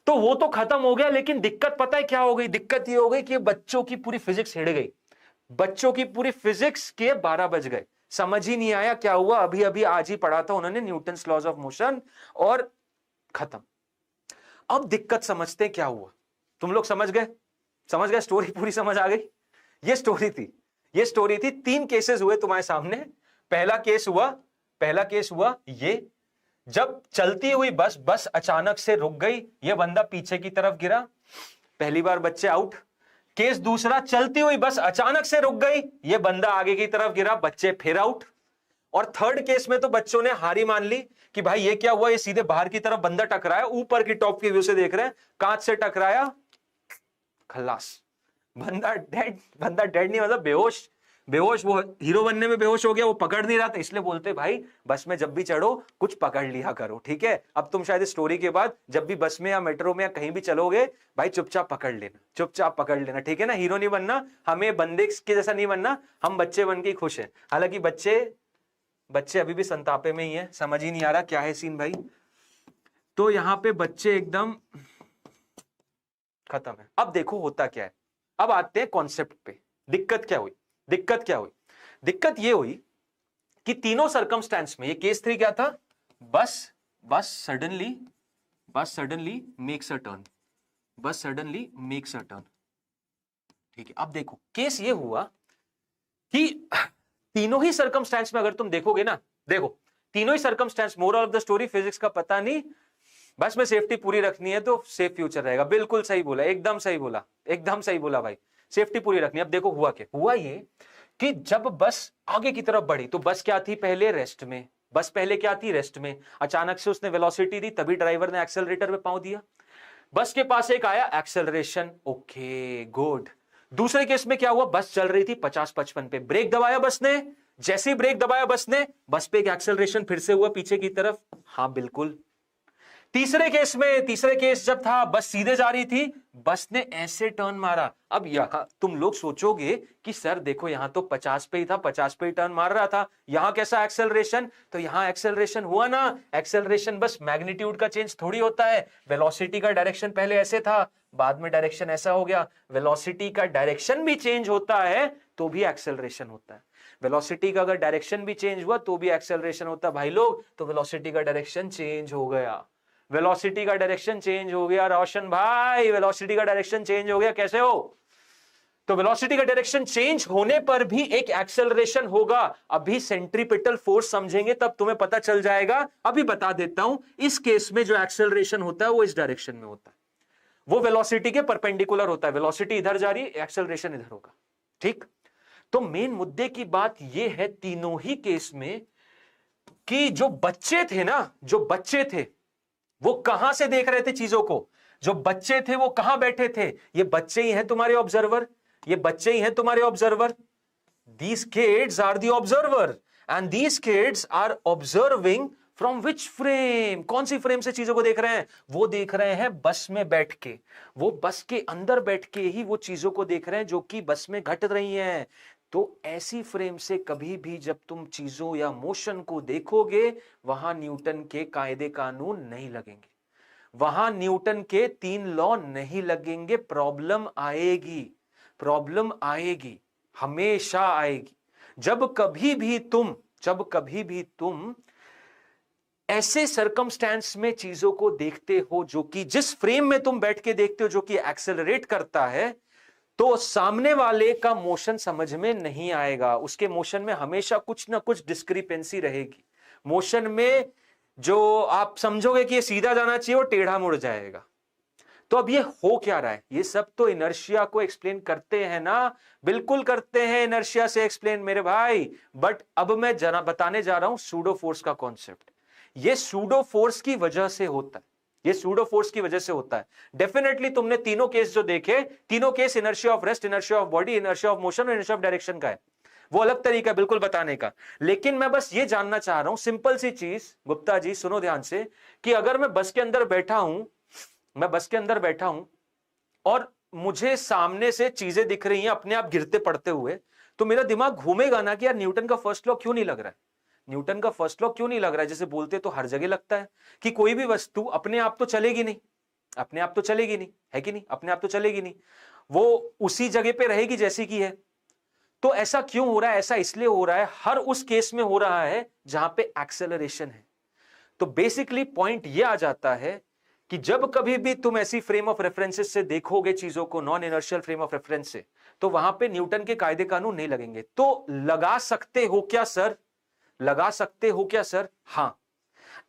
तो वो तो खत्म हो गया, लेकिन दिक्कत पता है क्या हो गई, दिक्कत ये हो गई कि बच्चों की पूरी फिजिक्स हिड़ गई, बच्चों की पूरी फिजिक्स के 12 बज गए, समझ ही नहीं आया क्या हुआ। अभी अभी आज ही पढ़ा था उन्होंने न्यूटन्स लॉज ऑफ मोशन, और खत्म। अब दिक्कत समझते क्या हुआ, तुम लोग समझ गए, स्टोरी पूरी समझ आ गई। ये स्टोरी थी 3 केसेस हुए तुम्हारे सामने। पहला केस हुआ ये, जब चलती हुई बस अचानक से रुक गई, ये बंदा पीछे की तरफ गिरा, पहली बार बच्चे आउट। केस दूसरा, चलती हुई बस अचानक से रुक गई, ये बंदा आगे की तरफ गिरा, बच्चे फिर आउट। और थर्ड केस में तो बच्चों ने हारी मान ली कि भाई ये क्या हुआ, ये सीधे बाहर की तरफ बंदा टकराया, ऊपर की टॉप की व्यू से देख रहे हैं, कांच से टकराया, खल्लास, बंदा डेड नहीं, मतलब बेहोश। वो हीरो बनने में बेहोश हो गया, वो पकड़ नहीं रहा था, इसलिए बोलते भाई बस में जब भी चढ़ो कुछ पकड़ लिया करो, ठीक है। अब तुम शायद स्टोरी के बाद जब भी बस में या मेट्रो में या कहीं भी चलोगे भाई चुपचाप पकड़ लेना, ठीक है ना। हीरो नहीं बनना, हमें बंदे के जैसा नहीं बनना, हम बच्चे बन के खुश हैं। हालांकि बच्चे अभी भी संतापे में ही है, समझ ही नहीं आ रहा क्या है सीन भाई। तो यहां पे बच्चे एकदम खत्म है। अब देखो होता क्या है, अब आते हैं कॉन्सेप्ट पे। दिक्कत क्या हुई, दिक्कत ये हुई कि तीनों सर्कमस्टेंस में, ये केस 3 क्या था, बस सडनली मेक्स अ टर्न, ठीक है। अब देखो केस ये हुआ कि तीनों ही सर्कमस्टेंस में अगर तुम देखोगे ना, देखो तीनों ही circumstance, moral of the story, physics का पता नहीं, बस में सेफ्टी पूरी रखनी है तो सेफ फ्यूचर रहेगा। बिल्कुल सही बोला, एकदम सही बोला भाई, सेफ्टी पूरी रखनी। अब देखो हुआ क्या, हुआ ये कि जब बस आगे की तरफ बढ़ी तो बस क्या थी पहले, रेस्ट में, अचानक से उसने वेलोसिटी दी, तभी ड्राइवर ने एक्सेलरेटर पे पांव दिया, बस के पास एक आया एक्सेलरेशन, ओके गुड। दूसरे केस में क्या हुआ, बस चल रही थी 50-55 पे, ब्रेक दबाया बस ने, जैसे ही ब्रेक दबाया बस ने, बस पे एक एक्सेलरेशन फिर से हुआ पीछे की तरफ, हाँ बिल्कुल। तीसरे केस जब था, बस सीधे जा रही थी, बस ने ऐसे टर्न मारा। अब यहां तुम लोग सोचोगे कि सर देखो यहां तो 50 पे ही था, 50 पे ही टर्न मार रहा था, यहां कैसा एक्सेलरेशन, तो यहां एक्सेलरेशन हुआ ना, एक्सेलरेशन बस मैग्नीट्यूड का चेंज थोड़ी होता है। वेलोसिटी का डायरेक्शन पहले ऐसे था, बाद में डायरेक्शन ऐसा हो गया। वेलोसिटी का डायरेक्शन भी चेंज होता है तो भी एक्सेलरेशन होता है। वेलोसिटी का अगर डायरेक्शन भी चेंज हुआ तो भी एक्सेलरेशन होता है भाई लोग। तो वेलोसिटी का डायरेक्शन चेंज हो गया, रोशन भाई, वेलोसिटी का डायरेक्शन चेंज हो गया, कैसे हो? तो वेलोसिटी का डायरेक्शन चेंज होने पर भी एक एक्सेलरेशन होगा। अभी सेंट्रीपिटल फोर्स समझेंगे तब तुम्हें पता चल जाएगा। अभी बता देता हूं, इस केस में जो एक्सेलरेशन होता है वो इस डायरेक्शन में होता है, वो वेलोसिटी के परपेंडिकुलर होता है। वेलोसिटी इधर जा रही है, एक्सेलरेशन इधर होगा, ठीक। तो मेन मुद्दे की बात यह है तीनों ही केस में कि जो बच्चे थे वो कहां से देख रहे थे चीजों को, जो बच्चे थे वो कहां बैठे थे, ये बच्चे ही हैं तुम्हारे ऑब्जर्वर। ये बच्चे ही हैं तुम्हारे observer. These kids are the observer and these kids are observing from which frame? कौन सी फ्रेम से चीजों को देख रहे हैं? वो देख रहे हैं बस में बैठ के, वो बस के अंदर बैठ के ही वो चीजों को देख रहे हैं जो कि बस में घट रही हैं। तो ऐसी फ्रेम से कभी भी जब तुम चीजों या मोशन को देखोगे, वहां न्यूटन के कायदे कानून नहीं लगेंगे, वहां न्यूटन के 3 लॉ नहीं लगेंगे। प्रॉब्लम आएगी, प्रॉब्लम आएगी, हमेशा आएगी। जब कभी भी तुम ऐसे सर्कमस्टेंस में चीजों को देखते हो जो कि जिस फ्रेम में तुम बैठ के देखते हो जो कि एक्सेलरेट करता है, तो सामने वाले का मोशन समझ में नहीं आएगा। उसके मोशन में हमेशा कुछ ना कुछ डिस्क्रिपेंसी रहेगी। मोशन में जो आप समझोगे कि ये सीधा जाना चाहिए, वो टेढ़ा मुड़ जाएगा। तो अब ये हो क्या रहा है? ये सब तो इनर्शिया को एक्सप्लेन करते हैं ना, बिल्कुल करते हैं इनर्शिया से एक्सप्लेन मेरे भाई। बट अब मैं बताने जा रहा हूं सूडो फोर्स का कॉन्सेप्ट। ये सूडो फोर्स की वजह से होता है, ये सूडो फोर्स की वजह से होता है। डेफिनेटली तुमने तीनों केस जो देखे, तीनों case inertia of rest, inertia of body, inertia of motion और इनर्शिया ऑफ डायरेक्शन का है। वो अलग तरीका है बिल्कुल बताने का। लेकिन मैं बस ये जानना चाह रहा हूं, सिंपल सी चीज, गुप्ता जी सुनो ध्यान से, कि अगर मैं बस के अंदर बैठा हूं, मैं बस के अंदर बैठा हूं और मुझे सामने से चीजें दिख रही हैं अपने आप गिरते पड़ते हुए, तो मेरा दिमाग घूमेगा ना कि यार न्यूटन का फर्स्ट लॉ क्यों नहीं लग रहा है, न्यूटन का फर्स्ट लॉ क्यों नहीं लग रहा है। जैसे बोलते तो हर जगह लगता है कि कोई भी वस्तु अपने आप तो चलेगी नहीं, अपने आप तो चलेगी नहीं, है कि नहीं, अपने आप तो चलेगी नहीं, वो उसी जगह पे रहेगी जैसी की है। तो ऐसा क्यों हो रहा है? ऐसा इसलिए हो रहा है, हर उस केस में हो रहा है जहां पे एक्सेलरेशन है। तो बेसिकली पॉइंट ये आ जाता है कि जब कभी भी तुम ऐसी फ्रेम ऑफ रेफरेंसेस से देखोगे चीजों को, non inertial frame of reference से, तो वहां पे न्यूटन के कायदे कानून नहीं लगेंगे। तो लगा सकते हो क्या सर? लगा सकते हो क्या सर? हां,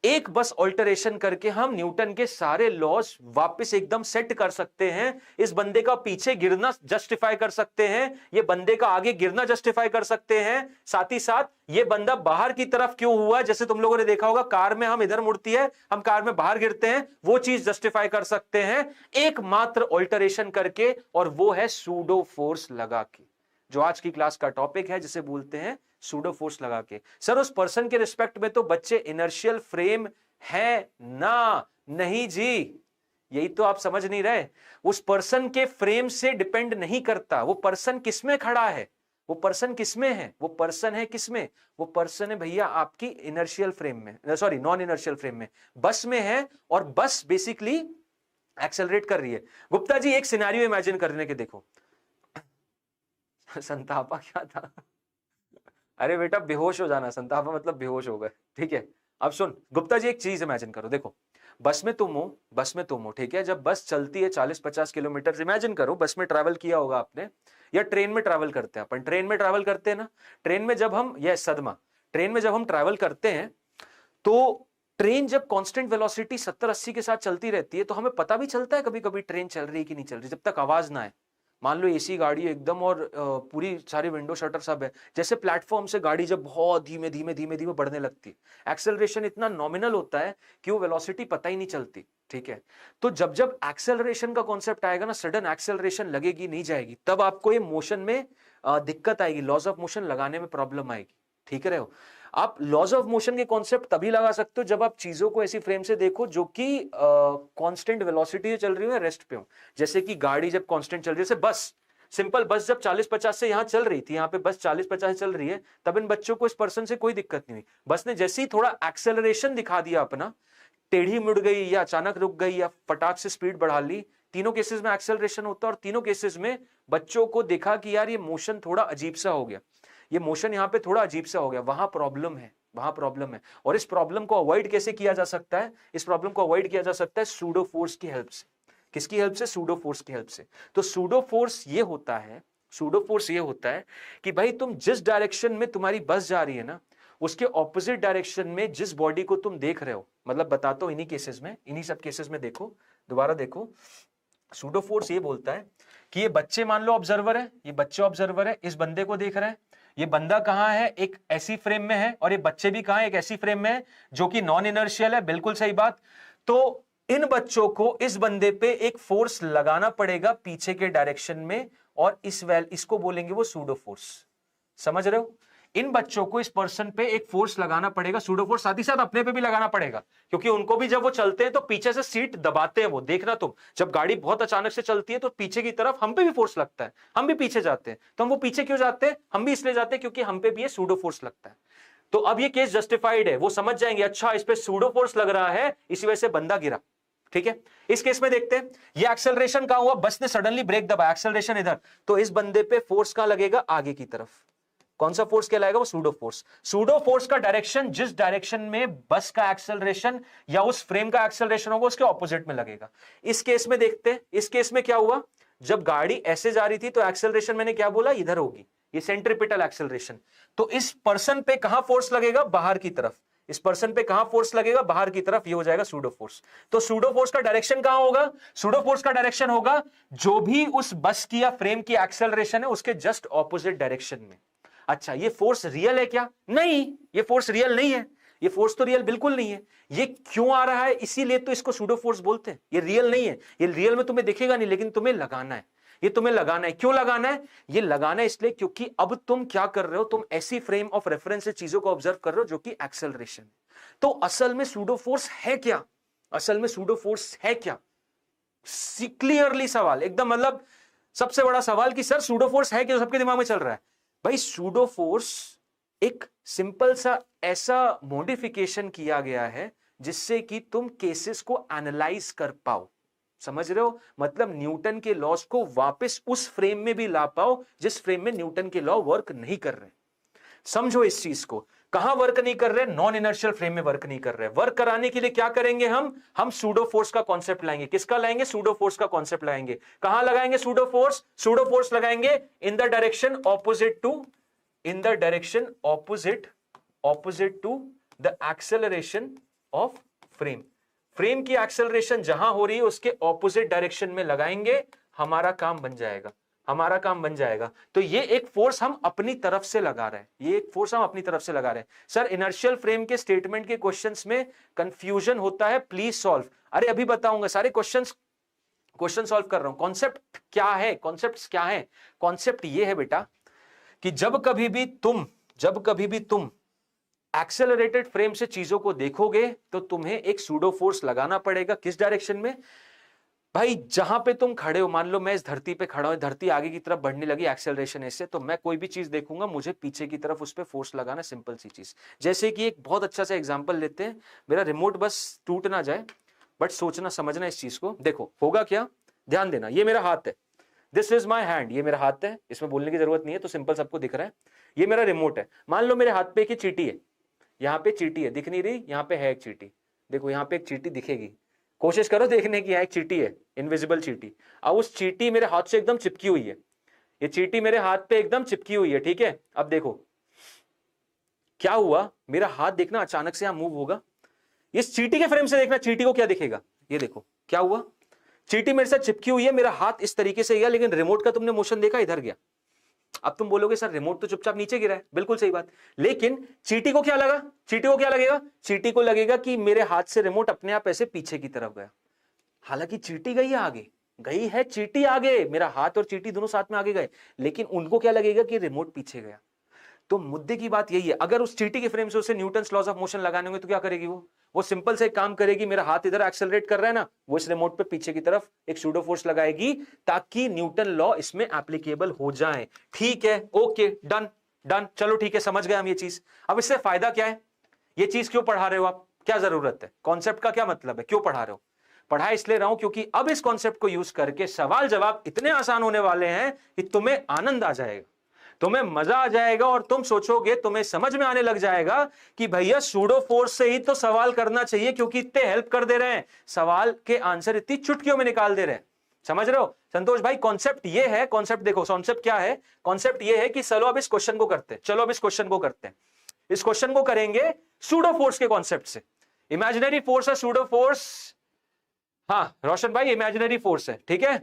एक बस ऑल्टरेशन करके हम न्यूटन के सारे लॉज वापस एकदम सेट कर सकते हैं। इस बंदे का पीछे गिरना जस्टिफाई कर सकते हैं, ये बंदे का आगे गिरना जस्टिफाई कर सकते हैं, साथ ही साथ ये बंदा बाहर की तरफ क्यों हुआ, जैसे तुम लोगों ने देखा होगा कार में हम इधर मुड़ती है, हम कार में बाहर गिरते हैं, वो चीज जस्टिफाई कर सकते हैं एकमात्र ऑल्टरेशन करके, और वो है सूडो फोर्स लगा के, जो आज की क्लास का टॉपिक है, जिसे बोलते हैं सूडो फोर्स लगा के। सर उस पर्सन के रिस्पेक्ट में तो बच्चे इनर्शियल फ्रेम है ना? नहीं जी, यही तो आप समझ नहीं रहे। उस पर्सन के फ्रेम से डिपेंड नहीं करता, वो पर्सन किसमें खड़ा है, वो पर्सन किसमें है, वो पर्सन है किसमें, वो पर्सन है भैया आपकी इनर्शियल फ्रेम में, सॉरी नॉन इनर्शियल फ्रेम में, बस में है, और बस बेसिकली एक्सेलरेट कर रही है। गुप्ता जी एक सिनेरियो इमेजिन करने के देखो। संतापा क्या था? अरे बेटा बेहोश हो जाना, संतापा मतलब बेहोश हो गए, ठीक है। अब सुन गुप्ता जी, एक चीज इमेजिन करो, देखो बस में तुम हो, ठीक है। जब बस चलती है 40-50 किलोमीटर, इमेजिन करो बस में ट्रैवल किया होगा आपने, या ट्रेन में ट्रैवल करते हैं अपन, ट्रेन में ट्रैवल करते हैं ना, ट्रेन में जब हम, यह सदमा, ट्रेन में जब हम ट्रैवल करते हैं, तो ट्रेन जब कांस्टेंट वेलोसिटी 70-80 के साथ चलती रहती है, तो हमें पता भी चलता है कभी कभी ट्रेन चल रही है कि नहीं चल रही, जब तक आवाज ना आए। मान लो एसी गाड़ी है एकदम और पूरी सारी विंडो शटर सब है, जैसे प्लेटफॉर्म से गाड़ी जब बहुत धीमे धीमे धीमे धीमे बढ़ने लगती है, एक्सेलरेशन इतना नॉमिनल होता है कि वो वेलोसिटी पता ही नहीं चलती, ठीक है। तो जब जब एक्सेलरेशन का कॉन्सेप्ट आएगा ना, सडन एक्सेलरेशन लगेगी नहीं जाएगी, तब आपको ये मोशन में दिक्कत आएगी, लॉज ऑफ मोशन लगाने में प्रॉब्लम आएगी, ठीक है। आप लॉज ऑफ मोशन के कॉन्सेप्ट तभी लगा सकते हो जब आप चीजों को ऐसी फ्रेम से देखो जो कि कांस्टेंट वेलोसिटी चल रही हो, रेस्ट पे हो। जैसे कि गाड़ी जब कांस्टेंट चल रही है, जैसे बस, सिंपल बस जब 40-50 से यहां चल रही थी, यहाँ पे बस 40-50 चल रही है, तब इन बच्चों को, इस पर्सन से कोई दिक्कत नहीं हुई। बस ने जैसे ही थोड़ा एक्सेलरेशन दिखा दिया अपना, टेढ़ी मुड़ गई या अचानक रुक गई या फटाक से स्पीड बढ़ा ली, तीनों केसेस में एक्सेलरेशन होता है, और तीनों केसेस में बच्चों को देखा कि यार ये मोशन थोड़ा अजीब सा हो गया, ये मोशन यहाँ पे थोड़ा अजीब सा हो गया, वहां प्रॉब्लम है, वहां प्रॉब्लम है। और इस प्रॉब्लम को अवॉइड कैसे किया जा सकता है? इस प्रॉब्लम को अवॉइड किया जा सकता है सूडो फोर्स की हेल्प से। किसकी हेल्प से? सूडो फोर्स की हेल्प से। तो सूडो फोर्स ये होता है, सूडो फोर्स ये होता है कि भाई तुम जिस डायरेक्शन में तुम्हारी बस जा रही है ना, उसके ऑपोजिट डायरेक्शन में जिस बॉडी को तुम देख रहे हो, मतलब बताता हूं इन्हीं केसेस में, इन्हीं सब केसेस में देखो, दोबारा देखो, सूडो फोर्स ये बोलता है कि ये बच्चे मान लो ऑब्जर्वर है, ये बच्चे ऑब्जर्वर है, इस बंदे को देख रहे हैं, ये बंदा कहां है? एक ऐसी फ्रेम में है, और ये बच्चे भी कहां है? एक ऐसी फ्रेम में है जो कि नॉन इनर्शियल है, बिल्कुल सही बात। तो इन बच्चों को इस बंदे पे एक फोर्स लगाना पड़ेगा पीछे के डायरेक्शन में, और इसको बोलेंगे वो सूडो फोर्स। समझ रहे हो? इन बच्चों को इस पर्सन पे एक फोर्स लगाना पड़ेगा, सूडो फोर्स, साथ ही साथ अपने पे भी लगाना पड़ेगा, क्योंकि उनको भी जब वो चलते हैं तो पीछे से सीट दबाते हैं वो। देखना तुम, जब गाड़ी बहुत अचानक से चलती है तो पीछे की तरफ हम पे भी फोर्स लगता है, हम भी पीछे जाते हैं। तो हम वो पीछे क्यों जाते हैं? हम भी इसलिए जाते हैं क्योंकि हम पे भी ये सूडो फोर्स लगता है। तो अब ये केस जस्टिफाइड है, वो समझ जाएंगे अच्छा इस पे सूडो फोर्स लग रहा है, इसी वजह से बंदा गिरा। ठीक है, इस केस में देखते हैं ये एक्सेलरेशन कहां हुआ, बस ने सडनली ब्रेक दबाया, एक्सेलरेशन इधर, तो इस बंदे पे फोर्स कहां लगेगा? आगे की तरफ। कौन सा फोर्स कहलाएगा? वो सूडो फोर्स। सूडो फोर्स का डायरेक्शन जिस डायरेक्शन में बस का एक्सेलरेशन या उस फ्रेम का एक्सेलरेशन होगा उसके ऑपोजिट में लगेगा। इस केस में देखते हैं, इस केस में क्या हुआ, जब गाड़ी ऐसे जा रही थी तो एक्सेलरेशन मैंने क्या बोला? इधर होगी, ये सेंट्रीपिटल एक्सेलरेशन। तो इस पर्सन पे कहां फोर्स लगेगा? बाहर की तरफ। इस पर्सन पे कहां फोर्स लगेगा? बाहर की तरफ। ये हो जाएगा सूडो फोर्स। तो सूडो फोर्स का डायरेक्शन कहां होगा? सूडो फोर्स का डायरेक्शन होगा जो भी उस बस की या फ्रेम की एक्सेलरेशन है उसके जस्ट ऑपोजिट डायरेक्शन में। अच्छा, ये फोर्स रियल है क्या? नहीं, ये फोर्स रियल नहीं है। ये फोर्स तो रियल बिल्कुल नहीं है। ये क्यों आ रहा है? इसीलिए तो इसको सूडो फोर्स बोलते हैं। ये रियल नहीं है, ये रियल में तुम्हें दिखेगा नहीं, लेकिन तुम्हें लगाना है। ये तुम्हें लगाना है। क्यों लगाना है? ये लगाना है इसलिए क्योंकि अब तुम क्या कर रहे हो, तुम ऐसी फ्रेम ऑफ रेफरेंस से चीजों को ऑब्जर्व कर रहे हो जो कि एक्सेलरेशन। तो असल में सूडो फोर्स है क्या? असल में सूडो फोर्स है क्या? क्लियरली सवाल एकदम, मतलब सबसे बड़ा सवाल कि सर सूडो फोर्स है क्या, सबके दिमाग में चल रहा है। भाई सूडो फोर्स एक सिंपल सा ऐसा मॉडिफिकेशन किया गया है जिससे कि तुम केसेस को एनालाइज कर पाओ। समझ रहे हो? मतलब न्यूटन के लॉज को वापस उस फ्रेम में भी ला पाओ जिस फ्रेम में न्यूटन के लॉ वर्क नहीं कर रहे। समझो इस चीज को। कहां वर्क नहीं कर रहे? नॉन इनर्शियल फ्रेम में वर्क नहीं कर रहे। वर्क कराने के लिए क्या करेंगे? हम सूडो फोर्स का कॉन्सेप्ट लाएंगे। किसका लाएंगे? सूडो फोर्स का कॉन्सेप्ट लाएंगे। कहां लगाएंगे सूडो फोर्स? सूडो फोर्स लगाएंगे in the direction opposite to, in the direction opposite to the acceleration of frame. Frame की एक्सेलरेशन जहां हो रही है उसके ऑपोजिट डायरेक्शन में लगाएंगे, हमारा काम बन जाएगा, हमारा काम बन जाएगा। तो ये एक फोर्स हम अपनी तरफ से लगा रहे हैं, ये एक फोर्स हम अपनी तरफ से लगा रहे हैं। सर इनर्शियल फ्रेम के स्टेटमेंट के क्वेश्चंस में कंफ्यूजन होता है, प्लीज सॉल्व। अरे अभी बताऊंगा, सारे क्वेश्चन सॉल्व कर रहा हूं। कॉन्सेप्ट क्या है? कॉन्सेप्ट क्या है? कॉन्सेप्ट ये है बेटा कि जब कभी भी तुम एक्सेलरेटेड फ्रेम से चीजों को देखोगे तो तुम्हें एक सूडो फोर्स लगाना पड़ेगा। किस डायरेक्शन में? भाई जहां पे तुम खड़े हो, मान लो मैं इस धरती पे खड़ा हूं, धरती आगे की तरफ बढ़ने लगी एक्सेलरेशन ऐसे, तो मैं कोई भी चीज देखूंगा, मुझे पीछे की तरफ उस पर फोर्स लगाना। सिंपल सी चीज। जैसे कि एक बहुत अच्छा सा एग्जांपल लेते हैं, मेरा रिमोट बस टूट ना जाए, बट सोचना समझना इस चीज को। देखो होगा क्या, ध्यान देना। ये मेरा हाथ है, दिस इज माई हैंड, ये मेरा हाथ है, इसमें बोलने की जरूरत नहीं है, तो सिंपल सबको दिख रहा है। ये मेरा रिमोट है। मान लो मेरे हाथ पे एक चींटी है, यहाँ पे चींटी है, दिख नहीं रही, यहाँ पे है एक चींटी। देखो यहाँ पे एक चींटी दिखेगी, कोशिश करो देखने की, यहाँ एक चींटी है, इनविजिबल चींटी। अब उस चींटी मेरे हाथ से एकदम चिपकी हुई है, ये चींटी मेरे हाथ पे एकदम चिपकी हुई है, ठीक है। अब देखो क्या हुआ, मेरा हाथ देखना अचानक से यहां मूव होगा। इस चींटी के फ्रेम से देखना, चींटी को क्या दिखेगा, ये देखो क्या हुआ, चींटी मेरे साथ चिपकी हुई है, मेरा हाथ इस तरीके से गया, लेकिन रिमोट का तुमने मोशन देखा, इधर गया। अब तुम बोलोगे सर रिमोट तो चुपचाप नीचे गिरा है, बिल्कुल सही बात, लेकिन चींटी को क्या लगा, चींटी को क्या लगेगा, चींटी को लगेगा कि मेरे हाथ से रिमोट अपने आप ऐसे पीछे की तरफ गया। हालांकि चींटी गई है आगे, गई है चींटी आगे, मेरा हाथ और चींटी दोनों साथ में आगे गए, लेकिन उनको क्या लगेगा कि रिमोट पीछे गया। तो मुद्दे की बात यही है, अगर उस चींटी के फ्रेम से उसे न्यूटन्स लॉज ऑफ मोशन लगाने होंगे तो क्या करेगी वो सिंपल से काम करेगी, मेरा हाथ इधर एक्सेलरेट कर रहा है ना, वो इस रिमोट पे पीछे की तरफ एक सूडो फोर्स लगाएगी ताकि न्यूटन लॉ इसमें एप्लीकेबल हो जाए। ठीक है, ओके, डन डन, चलो ठीक है, समझ गए हम ये चीज। अब इससे फायदा क्या है, ये चीज क्यों पढ़ा रहे हो आप, क्या जरूरत है, कॉन्सेप्ट का क्या मतलब है, क्यों पढ़ा रहे हो? पढ़ा इसलिए रहा हूं क्योंकि अब इस कॉन्सेप्ट को यूज करके सवाल जवाब इतने आसान होने वाले हैं कि तुम्हें आनंद आ जाएगा, तुम्हें मजा आ जाएगा, और तुम सोचोगे, तुम्हें समझ में आने लग जाएगा कि भैया सूडो फोर्स से ही तो सवाल करना चाहिए, क्योंकि इतने हेल्प कर दे रहे हैं, सवाल के आंसर इतनी चुटकियों में निकाल दे रहे हैं। समझ रहे हो संतोष भाई? कॉन्सेप्ट ये है, कॉन्सेप्ट देखो, कॉन्सेप्ट क्या है, कॉन्सेप्ट ये है कि चलो अब इस क्वेश्चन को करते हैं, चलो अब इस क्वेश्चन को करते हैं, इस क्वेश्चन को करेंगे सूडो फोर्स के कॉन्सेप्ट से। इमेजिनरी फोर्स है सूडो फोर्स, हाँ रोशन भाई इमेजिनरी फोर्स है, ठीक है,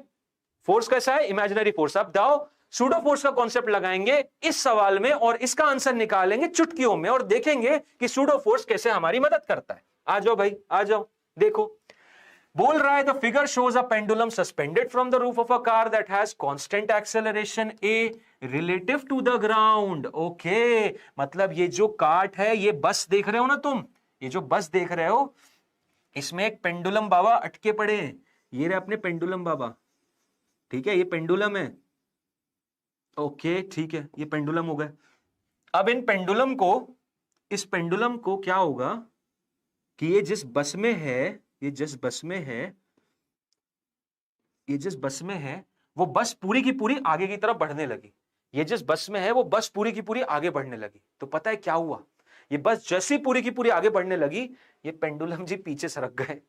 फोर्स कैसा है, इमेजिनरी फोर्स। अब दाओ सूडो फोर्स का कॉन्सेप्ट लगाएंगे इस सवाल में और इसका आंसर निकालेंगे चुटकियों में, और देखेंगे कि सूडो फोर्स कैसे हमारी मदद करता है। आ जाओ भाई, आ जाओ, देखो बोल रहा है the figure shows a pendulum suspended from the roof of a car that has constant acceleration A relative to the ground. Okay, मतलब ये जो काट है, ये बस देख रहे हो ना तुम, ये जो बस देख रहे हो, इसमें एक पेंडुलम बाबा अटके पड़े हैं। ये रहे अपने पेंडुलम बाबा, ठीक है, ये पेंडुलम है। ओके ठीक है, ये पेंडुलम हो गए। अब इन पेंडुलम को, इस पेंडुलम को क्या होगा कि ये जिस बस में है, ये जिस बस में है, ये जिस बस में है, वो बस पूरी की पूरी आगे की तरफ बढ़ने लगी। ये जिस बस में है वो बस पूरी की पूरी आगे बढ़ने लगी। तो पता है क्या हुआ, ये बस जैसी पूरी की पूरी आगे बढ़ने लगी, ये पेंडुलम जी पीछे सरक गए।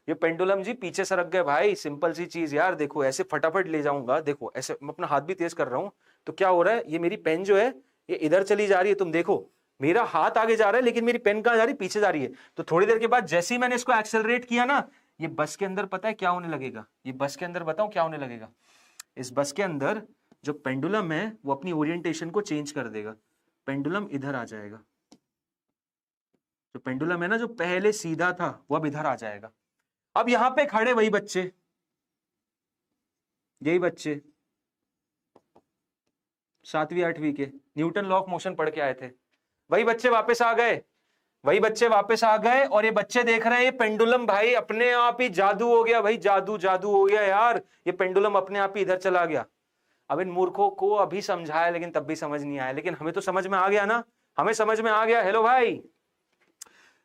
ये पेंडुलम जी पीछे सरक गए भाई। सिंपल सी चीज यार, देखो ऐसे फटाफट ले जाऊंगा, देखो ऐसे मैं अपना हाथ भी तेज कर रहा हूं, तो क्या हो रहा है, ये मेरी पेन जो है ये इधर चली जा रही है। तुम देखो मेरा हाथ आगे जा रहा है लेकिन मेरी पेन कहां जा रही है, पीछे जा रही है। तो थोड़ी देर के बाद जैसे ही मैंने इसको एक्सेलरेट किया ना, ये बस के अंदर पता है क्या होने लगेगा, ये बस के अंदर बताऊं क्या होने लगेगा, इस बस के अंदर जो पेंडुलम है वो अपनी ओरिएंटेशन को चेंज कर देगा। पेंडुलम इधर आ जाएगा, जो पेंडुलम है ना जो पहले सीधा था वो अब इधर आ जाएगा। अब यहां पे खड़े वही बच्चे, यही बच्चे 7वीं 8वीं के न्यूटन लॉ ऑफ मोशन पढ़ के आए थे, वही बच्चे वापस आ गए, वही बच्चे वापस आ गए। और ये बच्चे देख रहे हैं ये पेंडुलम भाई अपने आप ही जादू हो गया भाई, जादू जादू हो गया यार, ये पेंडुलम अपने आप ही इधर चला गया। अब इन मूर्खों को अभी समझाया लेकिन तब भी समझ नहीं आया, लेकिन हमें तो समझ में आ गया ना, हमें समझ में आ गया। हेलो भाई,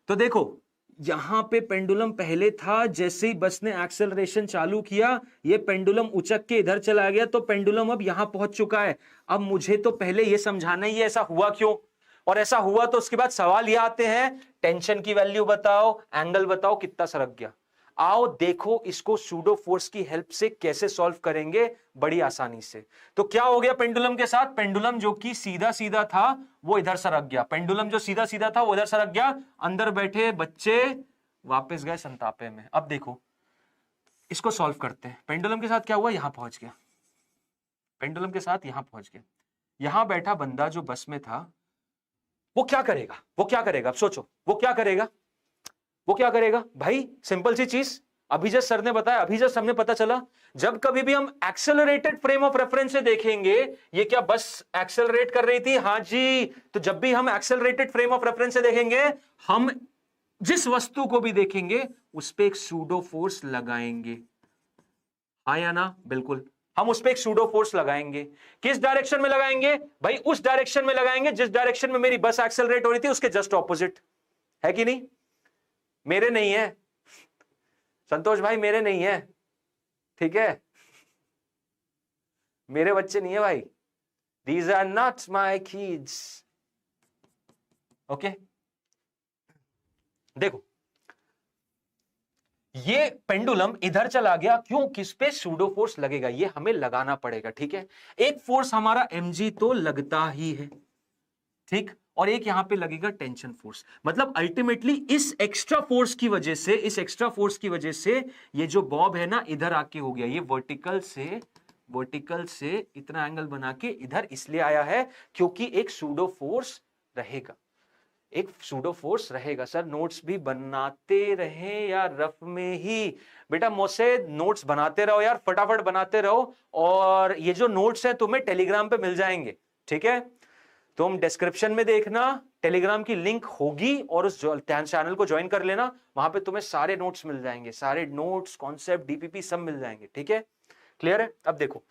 तो देखो यहां पे पेंडुलम पहले था, जैसे ही बस ने एक्सेलरेशन चालू किया ये पेंडुलम उचक के इधर चला गया, तो पेंडुलम अब यहां पहुंच चुका है। अब मुझे तो पहले ये समझाना ही है ऐसा हुआ क्यों, और ऐसा हुआ तो उसके बाद सवाल ये आते हैं टेंशन की वैल्यू बताओ, एंगल बताओ, कितना सरक गया। आओ देखो इसको सूडो फोर्स की हेल्प से कैसे सॉल्व करेंगे बड़ी आसानी से। तो क्या हो गया पेंडुलम के साथ, पेंडुलम जो कि सीधा सीधा था वो इधर सरक गया, पेंडुलम जो सीधा सीधा था वो इधर सरक गया। अंदर बैठे बच्चे वापस गए संतापे में। अब देखो इसको सॉल्व करते हैं। पेंडुलम के साथ क्या हुआ, यहां पहुंच गया, पेंडुलम के साथ यहां पहुंच गया। यहां बैठा बंदा जो बस में था वो क्या करेगा, वो क्या करेगा, अब सोचो वो क्या करेगा, वो क्या करेगा भाई। सिंपल सी चीज अभी जस्ट सर ने बताया, अभी जस्ट हमें पता चला, जब कभी भी हम एक्सेलरेटेड फ्रेम ऑफ रेफरेंस से देखेंगे, ये क्या बस एक्सेलरेट कर रही थी, हाँ जी, तो जब भी हम एक्सेलरेटेड फ्रेम ऑफ रेफरेंस से देखेंगे, हम जिस वस्तु को भी देखेंगे उस पे एक सूडो फोर्स लगाएंगे, हाँ या ना, बिल्कुल हम उस पे एक सूडो फोर्स लगाएंगे। किस डायरेक्शन में लगाएंगे भाई, उस डायरेक्शन में लगाएंगे जिस डायरेक्शन में मेरी बस एक्सेलरेट हो रही थी, उसके जस्ट ऑपोजिट, है कि नहीं। मेरे नहीं है संतोष भाई, मेरे नहीं है, ठीक है, मेरे बच्चे नहीं है भाई, these are not my kids, okay. देखो ये पेंडुलम इधर चला गया, क्यों, किस पे सूडो फोर्स लगेगा, ये हमें लगाना पड़ेगा, ठीक है। एक फोर्स हमारा mg तो लगता ही है, ठीक, और एक यहां पे लगेगा टेंशन फोर्स। मतलब अल्टीमेटली इस एक्स्ट्रा फोर्स की वजह से, इस एक्स्ट्रा फोर्स की वजह से ये जो बॉब है ना इधर आके हो गया, ये वर्टिकल से इतना एंगल बना के इधर इसलिए आया है क्योंकि एक सूडो फोर्स रहेगा, एक सूडो फोर्स रहेगा। सर नोट्स भी बनाते रहे या रफ में ही, बेटा मुझसे नोट्स बनाते रहो यार, फटाफट बनाते रहो, और ये जो नोट्स है तुम्हें टेलीग्राम पे मिल जाएंगे, ठीक है। तुम डिस्क्रिप्शन में देखना, टेलीग्राम की लिंक होगी, और उस चैनल को ज्वाइन कर लेना, वहां पे तुम्हें सारे नोट्स मिल जाएंगे, सारे नोट्स, कॉन्सेप्ट, डीपीपी सब मिल जाएंगे, ठीक है, क्लियर है। अब देखो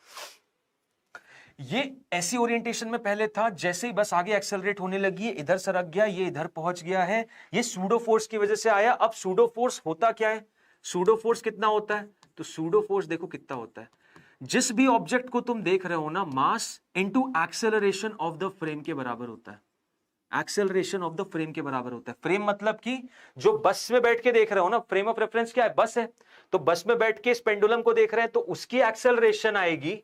ये ऐसी ओरिएंटेशन में पहले था, जैसे ही बस आगे एक्सेलरेट होने लगी है इधर सरक गया, ये इधर पहुंच गया है, ये सूडो फोर्स की वजह से आया। अब सूडो फोर्स होता क्या है, सूडो फोर्स कितना होता है, तो सूडो फोर्स देखो कितना होता है, जिस भी ऑब्जेक्ट को तुम देख रहे हो ना, mass into acceleration of the frame के बराबर होता है, एक्सेलरेशन ऑफ द फ्रेम के बराबर होता है। फ्रेम मतलब कि जो बस में बैठ के देख रहे हो ना, फ्रेम ऑफ रेफरेंस क्या है, बस है, तो बस में बैठ के इस पेंडुलम को देख रहे हैं तो उसकी एक्सेलरेशन आएगी,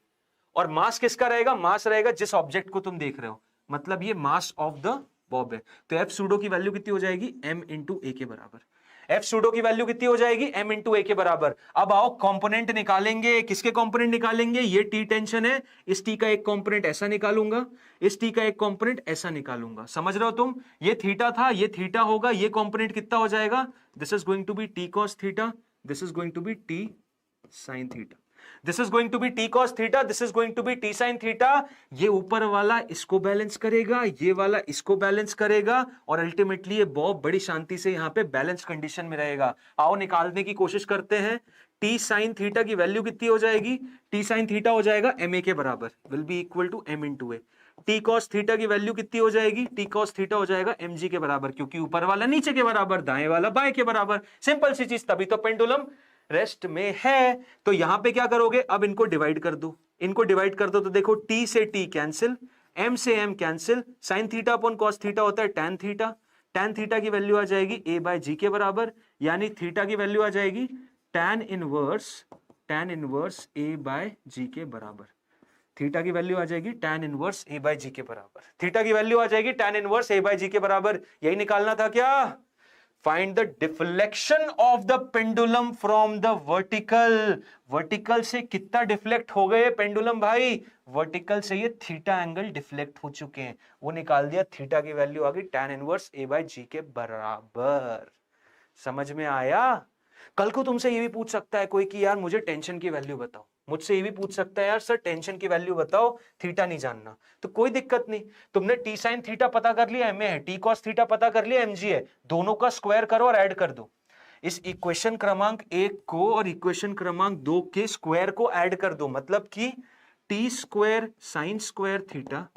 और मास किसका रहेगा, मास रहेगा जिस ऑब्जेक्ट को तुम देख रहे हो, मतलब ये मास ऑफ द बॉब है। तो एफ सूडो की वैल्यू कितनी हो जाएगी, m इंटू ए के बराबर, एफ सूडो की वैल्यू कितनी हो जाएगी, m इंटू ए के बराबर। अब आओ कंपोनेंट निकालेंगे, किसके कंपोनेंट निकालेंगे, ये टी टेंशन है, इस टी का एक कंपोनेंट ऐसा निकालूंगा, इस टी का एक कंपोनेंट ऐसा निकालूंगा, समझ रहे हो तुम, ये थीटा था, ये थीटा होगा, ये कंपोनेंट कितना हो जाएगा, this is going to be T cos theta, this is going to be T sine theta, this is going to be T cos theta, this is going to be T sine theta. ये ऊपर वाला इसको balance करेगा, ये वाला इसको balance करेगा, और अल्टीमेटली ये बहुत बड़ी शांति से यहां पे बैलेंस कंडीशन में रहेगा। आओ निकालने की कोशिश करते हैं। टी साइन थीटा की वैल्यू कितनी हो जाएगी? टी साइन थीटा हो जाएगा एम ए के बराबर, will be equal to M into A. T cos theta की वैल्यू कितनी हो जाएगी? टी कॉस थीटा हो जाएगा एम जी के बराबर, क्योंकि ऊपर वाला नीचे के बराबर, दाएं वाला बाएं के बराबर। सिंपल सी चीज, तभी तो पेंडुलम रेस्ट में है। तो यहां पे क्या करोगे? अब इनको डिवाइड कर दो, इनको डिवाइड कर दो तो देखो टी से टी कैंसिल, एम से M cancel, sine theta upon cos theta होता है टैन थीटा, टैन थीटा की वैल्यू आ जाएगी ए बाय जी के बराबर, यानी थीटा की वैल्यू आ जाएगी टैन इनवर्स ए बाय जी के बराबर। थीटा की वैल्यू आ जाएगी टैन इनवर्स ए बाय जी के बराबर, थीटा की वैल्यू आ जाएगी टैन इनवर्स ए बाय जी के बराबर। यही निकालना था क्या? Find the deflection of the pendulum from the vertical. Vertical से कितना डिफ्लेक्ट हो गए पेंडुलम भाई? वर्टिकल से ये थीटा एंगल डिफ्लेक्ट हो चुके हैं, वो निकाल दिया। थीटा की वैल्यू आ गई टैन इनवर्स ए बाय जी के बराबर। समझ में आया? कल को तुमसे ये भी पूछ सकता है कोई कि यार मुझे टेंशन की वैल्यू बताओ, मुझसे ये भी पूछ सकता है यार सर टेंशन की वैल्यू बताओ, थीटा नहीं जानना। तो कोई दिक्कत नहीं, तुमने टी साइन थीटा पता कर लिया, एम ए है, टी कॉस थीटा पता कर लिया, एम जी है, दोनों का स्क्वायर करो और ऐड कर दो। इस इक्वेशन क्रमांक 1 को और इक्वेशन क्रमांक 2 के स्क्वायर को ऐड कर दो, मतलब कि T square sine square theta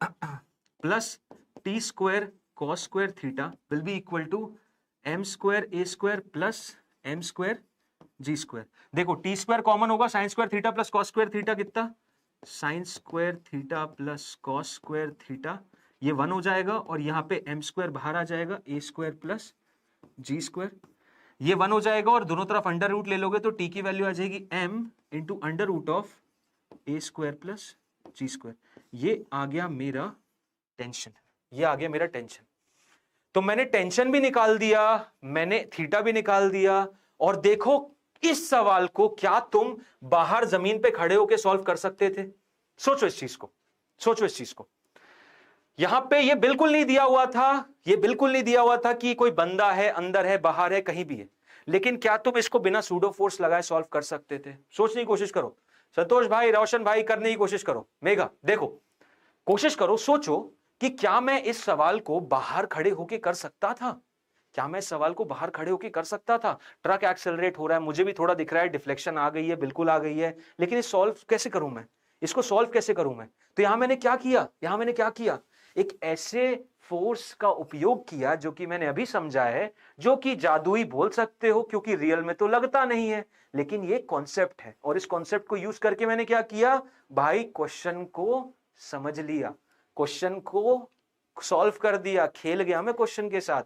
plus T square cos square theta will be equal to M square A square plus M square G square. देखो टी स्क्वायर कॉमन होगा, sine square theta plus cos square theta कितना? Sine square theta plus cos square theta, ये 1 हो जाएगा, और यहां पे M square बाहर आ जाएगा, ए स्क्वायर प्लस जी स्क्वायर, ये 1 हो जाएगा, और दोनों तरफ अंडर रूट ले लोगे तो टी की वैल्यू आ जाएगी M into under root of A square plus G square. ये आ गया मेरा टेंशन, ये आ गया मेरा टेंशन। तो मैंने टेंशन भी निकाल दिया, मैंने थीटा भी निकाल दिया, और देखो इस सवाल को क्या तुम बाहर जमीन पे खड़े होकर सॉल्व कर सकते थे? सोचो इस चीज को, सोचो इस चीज को। यहां पे ये बिल्कुल नहीं दिया हुआ था, ये बिल्कुल नहीं दिया हुआ था कि कोई बंदा है, अंदर है, बाहर है, कहीं भी है, लेकिन क्या तुम इसको बिना सूडो फोर्स लगाए सॉल्व कर सकते थे? सोचने की कोशिश करो। संतोष भाई, रोशन भाई, करने की कोशिश करो। मेघा देखो, कोशिश करो, सोचो कि क्या मैं इस सवाल को बाहर खड़े होके कर सकता था? क्या मैं इस सवाल को बाहर खड़े होके कर सकता था? ट्रक एक्सेलरेट हो रहा है, मुझे भी थोड़ा दिख रहा है, डिफ्लेक्शन आ गई है, बिल्कुल आ गई है, लेकिन इस सॉल्व कैसे करूं मैं? इसको सॉल्व कैसे करूं मैं? तो यहां मैंने क्या किया, यहां मैंने क्या किया, एक ऐसे फोर्स का उपयोग किया जो कि मैंने अभी समझा है, जो कि जादुई बोल सकते हो क्योंकि रियल में तो लगता नहीं है, लेकिन ये कॉन्सेप्ट है, और इस कॉन्सेप्ट को यूज करके मैंने क्या किया भाई? क्वेश्चन को समझ लिया, क्वेश्चन को सॉल्व कर दिया, खेल गया मैं क्वेश्चन के साथ,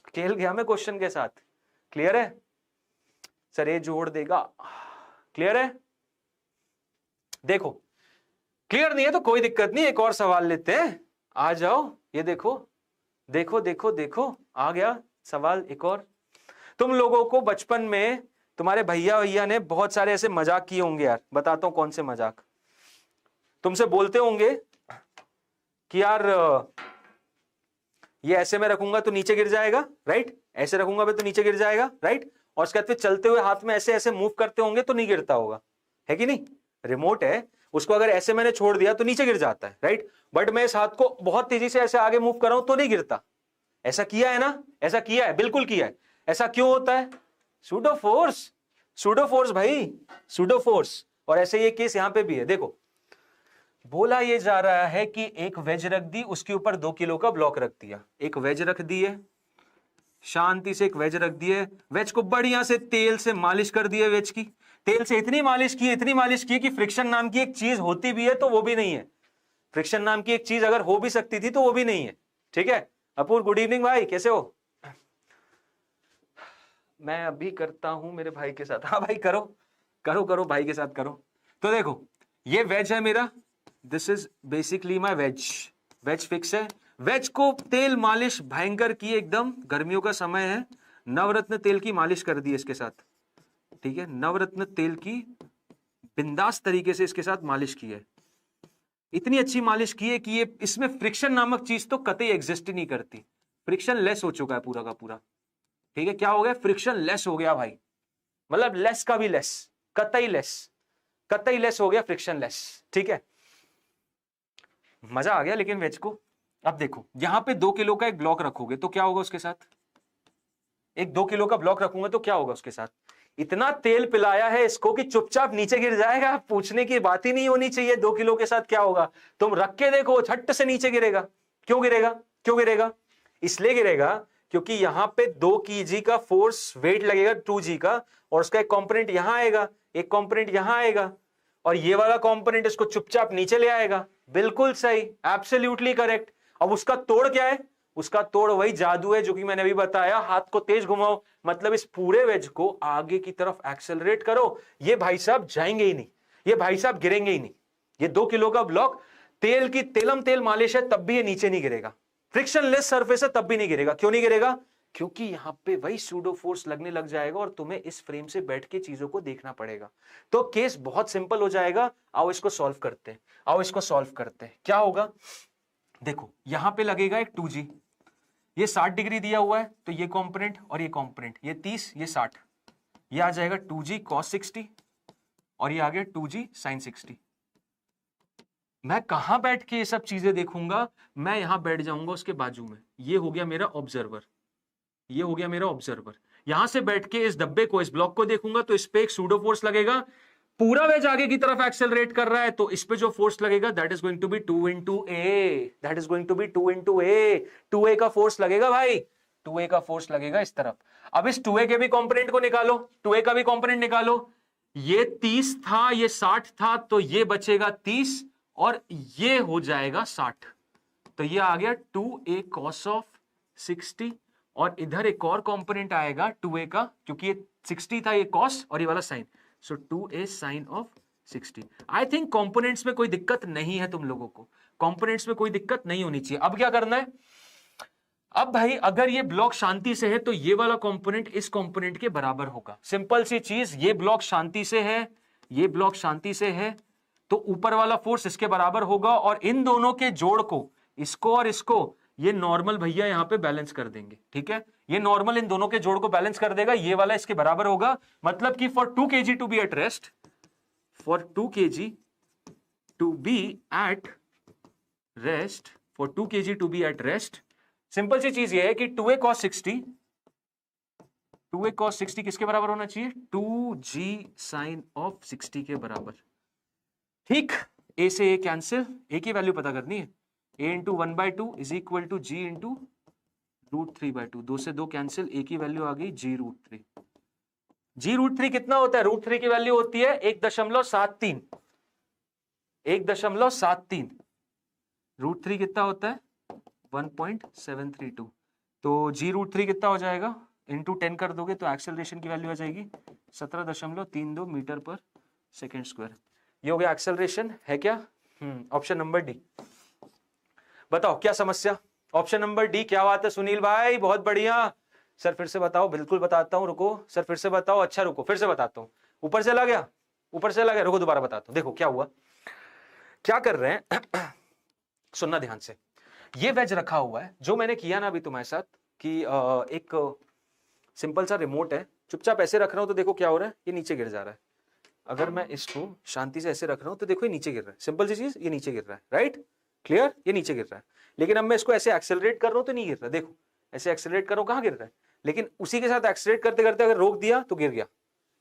खेल गया मैं क्वेश्चन के साथ। क्लियर है सर? ये जोड़ देगा, क्लियर है? देखो क्लियर नहीं है तो कोई दिक्कत नहीं, एक और सवाल लेते हैं, आ जाओ। ये देखो देखो देखो देखो, आ गया सवाल एक और। तुम लोगों को बचपन में तुम्हारे भैया ने बहुत सारे ऐसे मजाक किए होंगे यार, बताता हूं कौन से मजाक। तुमसे बोलते होंगे कि यार ये ऐसे में रखूंगा तो नीचे गिर जाएगा, राइट? ऐसे रखूंगा मैं तो नीचे गिर जाएगा, राइट? और उसके बाद फिर चलते हुए हाथ में ऐसे ऐसे मूव करते होंगे तो नहीं गिरता होगा, है कि नहीं? रिमोट है, उसको अगर ऐसे मैंने छोड़ दिया तो नीचे गिर जाता है, राइट? बट मैं इस हाथ को बहुत तेजी से ऐसे आगे मूव कर रहा हूं तो नहीं गिरता। ऐसा किया है ना? ऐसा किया है, बिल्कुल किया है। ऐसा क्यों होता है? सूडो फोर्स, सूडो फोर्स भाई, सूडो फोर्स। और ऐसे ये केस यहां पे भी है। देखो बोला ये जा रहा है कि एक वेज रख दी, उसके ऊपर 2 किलो का ब्लॉक रख दिया, एक वेज रख दी है, शांति से एक वेज रख दिए, वेज को बढ़िया से तेल से मालिश कर दिए, वेज की तेल से इतनी मालिश की, इतनी मालिश की कि फ्रिक्शन नाम की एक चीज होती भी है तो वो भी नहीं है, फ्रिक्शन नाम की एक चीज अगर हो भी सकती थी तो वो भी नहीं है। ठीक है अपूर, गुड इवनिंग भाई, कैसे हो? मैं अभी करता हूं मेरे भाई के साथ। हाँ भाई करो करो करो, भाई के साथ करो। तो देखो ये वेज है मेरा, this is basically my wedge, wedge fix है। वेज को तेल मालिश भयंकर की, एकदम गर्मियों का समय है, नवरत्न तेल की मालिश कर दी इसके साथ, ठीक है? नवरत्न तेल की बिंदास तरीके से इसके साथ मालिश की है, इतनी अच्छी मालिश की है कि ये इसमें फ्रिक्शन नामक चीज तो कतई एग्जिस्ट ही नहीं करती, फ्रिक्शन लेस हो चुका है पूरा का पूरा। ठीक है, क्या हो गया, फ्रिक्शन लेस हो गया भाई, मतलब लेस का भी लेस, कतई लेस हो गया, फ्रिक्शन लेस। ठीक है, मजा आ गया लेकिन वेज को। अब देखो यहां पे 2 किलो का एक ब्लॉक रखोगे तो क्या होगा उसके साथ, एक 2 किलो का ब्लॉक रखूंगा तो क्या होगा उसके साथ, इतना तेल पिलाया है इसको कि चुपचाप नीचे गिर जाएगा, पूछने की बात ही नहीं होनी चाहिए 2 किलो के साथ क्या होगा। तुम रख के देखो, झट से नीचे गिरेगा। क्यों गिरेगा, क्यों गिरेगा, इसलिए गिरेगा क्योंकि यहां पे 2 kg का फोर्स वेट लगेगा 2g का, और उसका एक कंपोनेंट यहां आएगा, एक कंपोनेंट यहां आएगा, और ये वाला कंपोनेंट इसको चुपचाप नीचे ले आएगा। बिल्कुल सही, एब्सोल्युटली करेक्ट। अब उसका तोड़ क्या है, उसका तोड़ वही जादू है जो कि मैंने अभी बताया, हाथ को तेज घुमाओ, मतलब इस पूरे वेज को आगे की तरफ एक्सेलरेट करो। ये भाई साहब जाएंगे ही नहीं, ये भाई साहब गिरेंगे ही नहीं। ये 2 किलो का ब्लॉक तेल की तेलम तेल मालिश है तब भी ये नीचे नहीं गिरेगा, फ्रिक्शनलेस सरफेस है तब भी नहीं गिरेगा। क्यों नहीं गिरेगा, क्योंकि यहां पे वही सूडो फोर्स लगने लग जाएगा और तुम्हें इस फ्रेम से बैठ के चीजों को देखना पड़ेगा। तो केस बहुत सिंपल हो जाएगा। आओ इसको सॉल्व करते हैं, आओ इसको सॉल्व करते हैं। क्या होगा, देखो यहां पे लगेगा एक 2g, ये 60 डिग्री दिया हुआ है, तो ये कंपोनेंट और ये कंपोनेंट, ये 30 ये 60, ये आ जाएगा 2g cos 60 और ये आ गया 2g sin 60। मैं कहां बैठ के ये सब चीजें देखूंगा, मैं यहां बैठ जाऊंगा उसके बाजू में। ये हो गया मेरा ऑब्जर्वर, ये हो गया मेरा ऑब्जर्वर। यहां से बैठ के इस डब्बे को, इस ब्लॉक को देखूंगा तो इस पे एक सूडो फोर्स लगेगा। पूरा वेज आगे की तरफ एक्सेलरेट कर रहा है तो इस पे जो फोर्स लगेगा that is going to be 2 into a, that is going to be 2 into a। 2a का फोर्स लगेगा भाई, 2a का फोर्स लगेगा इस तरफ। अब इस 2a के भी कंपोनेंट को निकालो, 2a का भी कंपोनेंट निकालो। ये 30 था, ये 60 था, तो ये बचेगा 30 और ये हो जाएगा 60। तो ये आ गया 2a cos of 60 और इधर एक और कंपोनेंट आएगा 2a का, क्योंकि ये 60 था, ये cos और ये वाला sine, so 2a sin of 60। I think components में कोई दिक्कत नहीं है, तुम लोगों को कंपोनेंट्स में कोई दिक्कत नहीं होनी चाहिए। अब क्या करना है, अब भाई अगर ये ब्लॉक शांति से है तो ये वाला कंपोनेंट इस कंपोनेंट के बराबर होगा। सिंपल सी चीज, ये ब्लॉक शांति से है, ये ब्लॉक शांति से है, तो ऊपर वाला फोर्स इसके बराबर होगा और इन दोनों के जोड़ को, इसको और इसको, ये नॉर्मल भैया यहां पे बैलेंस कर देंगे। ठीक है, ये नॉर्मल इन दोनों के जोड़ को बैलेंस कर देगा, ये वाला इसके बराबर होगा। मतलब कि for 2 kg to be at rest, for 2 kg to be at rest, for 2 kg to be at rest, simple सी चीज ये है कि 2a cos 60, 2a cos 60 किसके बराबर होना चाहिए, 2g sin of 60 के बराबर। ठीक, a से a कैंसिल, a की वैल्यू पता करनी है, a into 1/2 is equal to g into √3/2, 2 से 2 कैंसिल, a की वैल्यू आ गई g√3। g√3 कितना होता है, √3 की वैल्यू होती है 1.73, 1.73, √3 कितना होता है 1.732, तो g√3 कितना हो जाएगा, इंटू 10 कर दोगे तो एक्सेलरेशन की वैल्यू आ जाएगी 17.32 मीटर पर सेकेंड स्क्वायर। ये हो गया एक्सेलरेशन, है क्या, ऑप्शन नंबर डी। बताओ क्या समस्या, ऑप्शन नंबर डी, क्या बात है सुनील भाई, बहुत बढ़िया। सर फिर से बताओ, बिल्कुल बताता हूं, रुको सर फिर से बताओ, अच्छा रुको फिर से बताता हूं, ऊपर चला गया, ऊपर चला गया, रुको दोबारा बताता हूं। देखो क्या हुआ, क्या कर रहे हैं सुनना ध्यान से। ये वेज रखा हुआ है, जो मैंने किया ना अभी तुम्हारे साथ कि एक सिंपल सा रिमोट है, चुपचाप ऐसे रख रहा हूं तो देखो क्या हो रहा है, ये नीचे गिर जा रहा है। अगर मैं इसको शांति से ऐसे रख रहा हूं तो देखो ये नीचे गिर रहा है, सिंपल सी चीज, ये नीचे गिर रहा है, राइट, क्लियर, ये नीचे गिर रहा है। लेकिन अब मैं इसको ऐसे एक्सेलरेट कर रहा हूं तो नहीं गिर रहा, देखो ऐसे एक्सेलरेट कर रहा हूं, कहां गिर रहा है, लेकिन उसी के साथ एक्सेलरेट करते करते अगर रोक दिया तो गिर गया,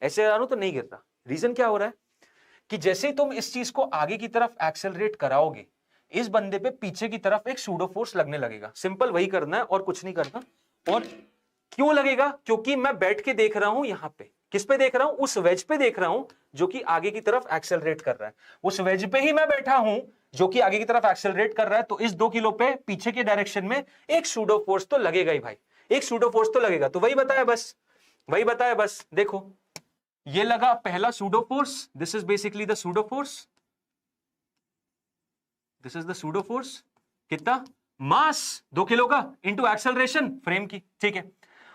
ऐसे आ रहा हूं तो नहीं गिर रहा। रीजन क्या हो रहा है कि जैसे ही तुम इस चीज को आगे की तरफ एक्सेलरेट कराओगे, इस बंदे पे पीछे की तरफ एक सूडो फोर्स लगने लगेगा। सिंपल वही करना है और कुछ नहीं करना। और क्यों लगेगा, क्योंकि मैं बैठ के देख रहा हूं यहां पे, किस पे देख रहा हूं, उस वेज पे देख रहा हूं जो कि आगे की तरफ एक्सेलरेट कर रहा है, उस वेज पे ही मैं बैठा हूं जो कि आगे की तरफ एक्सेलरेट कर रहा है। तो इस 2 किलो पे पीछे के डायरेक्शन में एक सूडो फोर्स तो लगेगा ही भाई, एक सूडो फोर्स तो लगेगा। तो वही बताया बस, वही बताया बस। देखो ये लगा पहला pseudo force, this is basically the pseudo force, this is the pseudo force, कितना मास 2 किलो का इंटू एक्सेलरेशन फ्रेम की, ठीक है।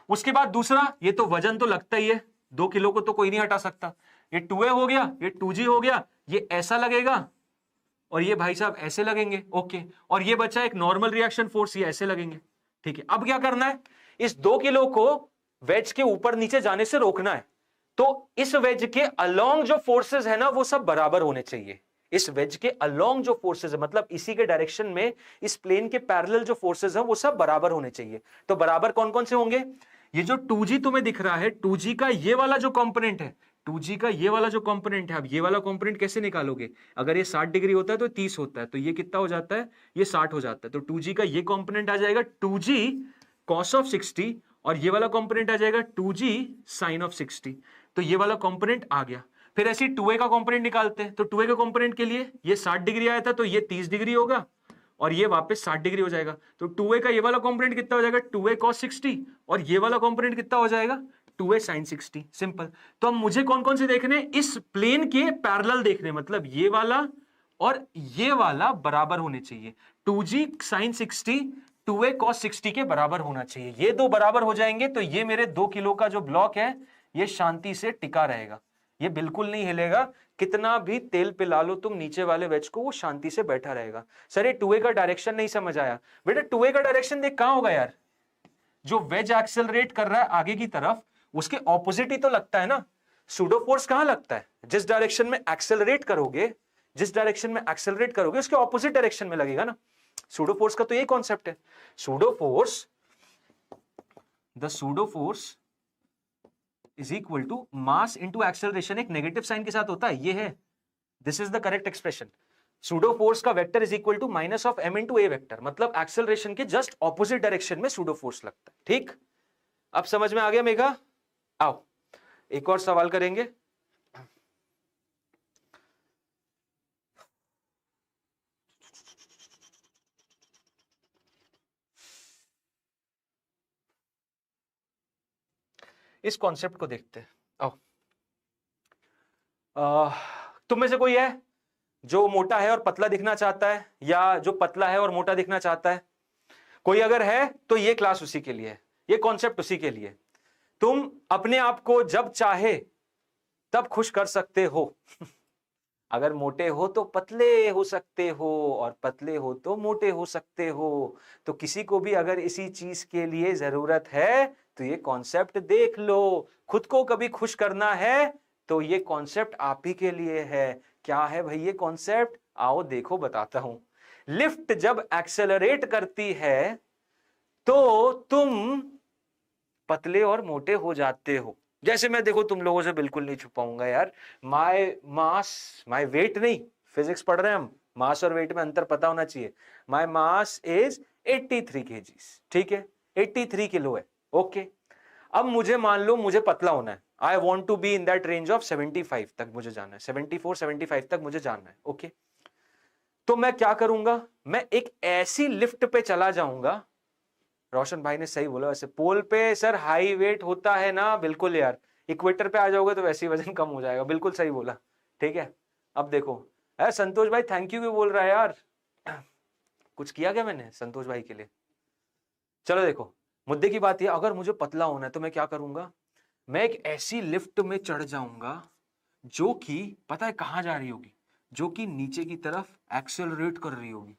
उसके बाद दूसरा, ये तो वजन तो लगता ही है, 2 किलो को तो कोई नहीं हटा सकता। ये 2a हो गया, ये 2g हो गया, ये ऐसा लगेगा और ये भाई साहब ऐसे लगेंगे, ओके। और ये बचा एक नॉर्मल रिएक्शन फोर्स, ये ऐसे लगेंगे, ठीक है। अब क्या करना है, इस 2 किलो को वेज के ऊपर नीचे जाने से रोकना है, तो इस वेज के अलोंग जो फोर्सेस है ना वो सब बराबर होने चाहिए। इस वेज के अलोंग जो फोर्सेस है, मतलब इसी के डायरेक्शन में इस प्लेन के पैरेलल जो फोर्सेस है वो सब बराबर होने चाहिए। तो बराबर कौन कौन से होंगे? ये जो 2g तुम्हें दिख रहा है, 2g का ये वाला जो कंपोनेंट है, 2g का ये वाला जो कंपोनेंट है, अब ये वाला कंपोनेंट कैसे निकालोगे? अगर ये 60 डिग्री होता है तो 30 होता है, तो ये कितना हो जाता है? ये 60 हो जाता है। तो 2g का ये कंपोनेंट आ जाएगा 2g cos ऑफ 60, और ये वाला कंपोनेंट आ जाएगा 2g sin ऑफ 60। तो ये वाला कंपोनेंट आ गया। फिर ऐसे 2a का कंपोनेंट निकालते हैं, तो 2a के कंपोनेंट के लिए ये 60 डिग्री आया था, तो ये 30 डिग्री होगा और ये वापस 60 डिग्री हो जाएगा। तो 2a का ये वाला कंपोनेंट कितना हो जाएगा? 2a cos 60, और ये वाला कंपोनेंट कितना हो जाएगा? 2a sin 60। सिंपल। तो अब मुझे कौन कौन से देखने? इस प्लेन के पैरेलल देखने, मतलब ये वाला और ये वाला बराबर होने चाहिए। 2g sin 60 2a cos 60 के बराबर होना चाहिए। ये दो बराबर हो जाएंगे तो ये मेरे 2 किलो का जो ब्लॉक है ये शांति से टिका रहेगा, ये बिल्कुल नहीं हिलेगा। कितना भी तेल पिला लो तुम नीचे वाले वेज को, वो शांति से बैठा रहेगा। सर ये 2a का डायरेक्शन नहीं समझ आया। बेटा 2a का डायरेक्शन देख कहां होगा यार? जो वेज एक्सेलरेट कर रहा है आगे की तरफ, उसके ऑपोजिट ही तो लगता है ना। सूडो फोर्स कहां लगता है? जिस डायरेक्शन में एक्सेलरेट करोगे, जिस डायरेक्शन में एक्सेलरेट करोगे उसके ऑपोजिट डायरेक्शन में लगेगा ना। सूडो फोर्स का तो यही कॉन्सेप्ट है। Pseudo force, the pseudo force is equal to mass into acceleration, एक नेगेटिव साइन के साथ होता है, ये है, this is the correct expression. Pseudo force का vector is equal to minus of m into A vector, मतलब एक्सेलरेशन के जस्ट ऑपोजिट डायरेक्शन में सूडो फोर्स लगता है। ठीक, अब समझ में आ गया मेघा? आओ एक और सवाल करेंगे। इस कॉन्सेप्ट को देखते हैं। आओ, तुम में से कोई है जो मोटा है और पतला दिखना चाहता है, या जो पतला है और मोटा दिखना चाहता है? कोई अगर है तो ये क्लास उसी के लिए है, ये कॉन्सेप्ट उसी के लिए। तुम अपने आप को जब चाहे तब खुश कर सकते हो। अगर मोटे हो तो पतले हो सकते हो, और पतले हो तो मोटे हो सकते हो। तो किसी को भी अगर इसी चीज के लिए जरूरत है तो ये कॉन्सेप्ट देख लो। खुद को कभी खुश करना है तो ये कॉन्सेप्ट आप ही के लिए है। क्या है भाई ये कॉन्सेप्ट? आओ देखो बताता हूं। लिफ्ट जब एक्सेलरेट करती है तो तुम पतले और मोटे हो जाते हो। जैसे मैं देखो तुम लोगों से बिल्कुल नहीं छुपाऊंगा यार, माय मास, माय वेट नहीं, फिजिक्स पढ़ रहे हैं हम, मास और वेट में अंतर पता होना चाहिए। माय मास इज 83 kgs, ठीक है, 83 किलो है। ओके, अब मुझे मान लो मुझे पतला होना है, I want to be in that range of 75 तक मुझे जाना है, 74 75 तक मुझे जाना है। ओके, तो मैं क्या करूंगा? मैं एक ऐसी लिफ्ट पे चला जाऊंगा। रोशन भाई ने सही बोला, वैसे पोल पे सर हाई वेट होता है ना, बिल्कुल यार, इक्वेटर पे आ जाओगे तो वैसे ही वजन कम हो जाएगा, बिल्कुल सही बोला। ठीक है, अब देखो, अरे संतोष भाई थैंक यू क्यों बोल रहा है यार? कुछ किया क्या मैंने संतोष भाई के लिए? चलो देखो, मुद्दे की बात है, अगर मुझे पतला होना है तो मैं क्या करूंगा? मैं एक ऐसी लिफ्ट में चढ़ जाऊंगा जो कि पता है कहां जा रही होगी, जो कि नीचे की तरफ एक्सेलरेट कर रही होगी,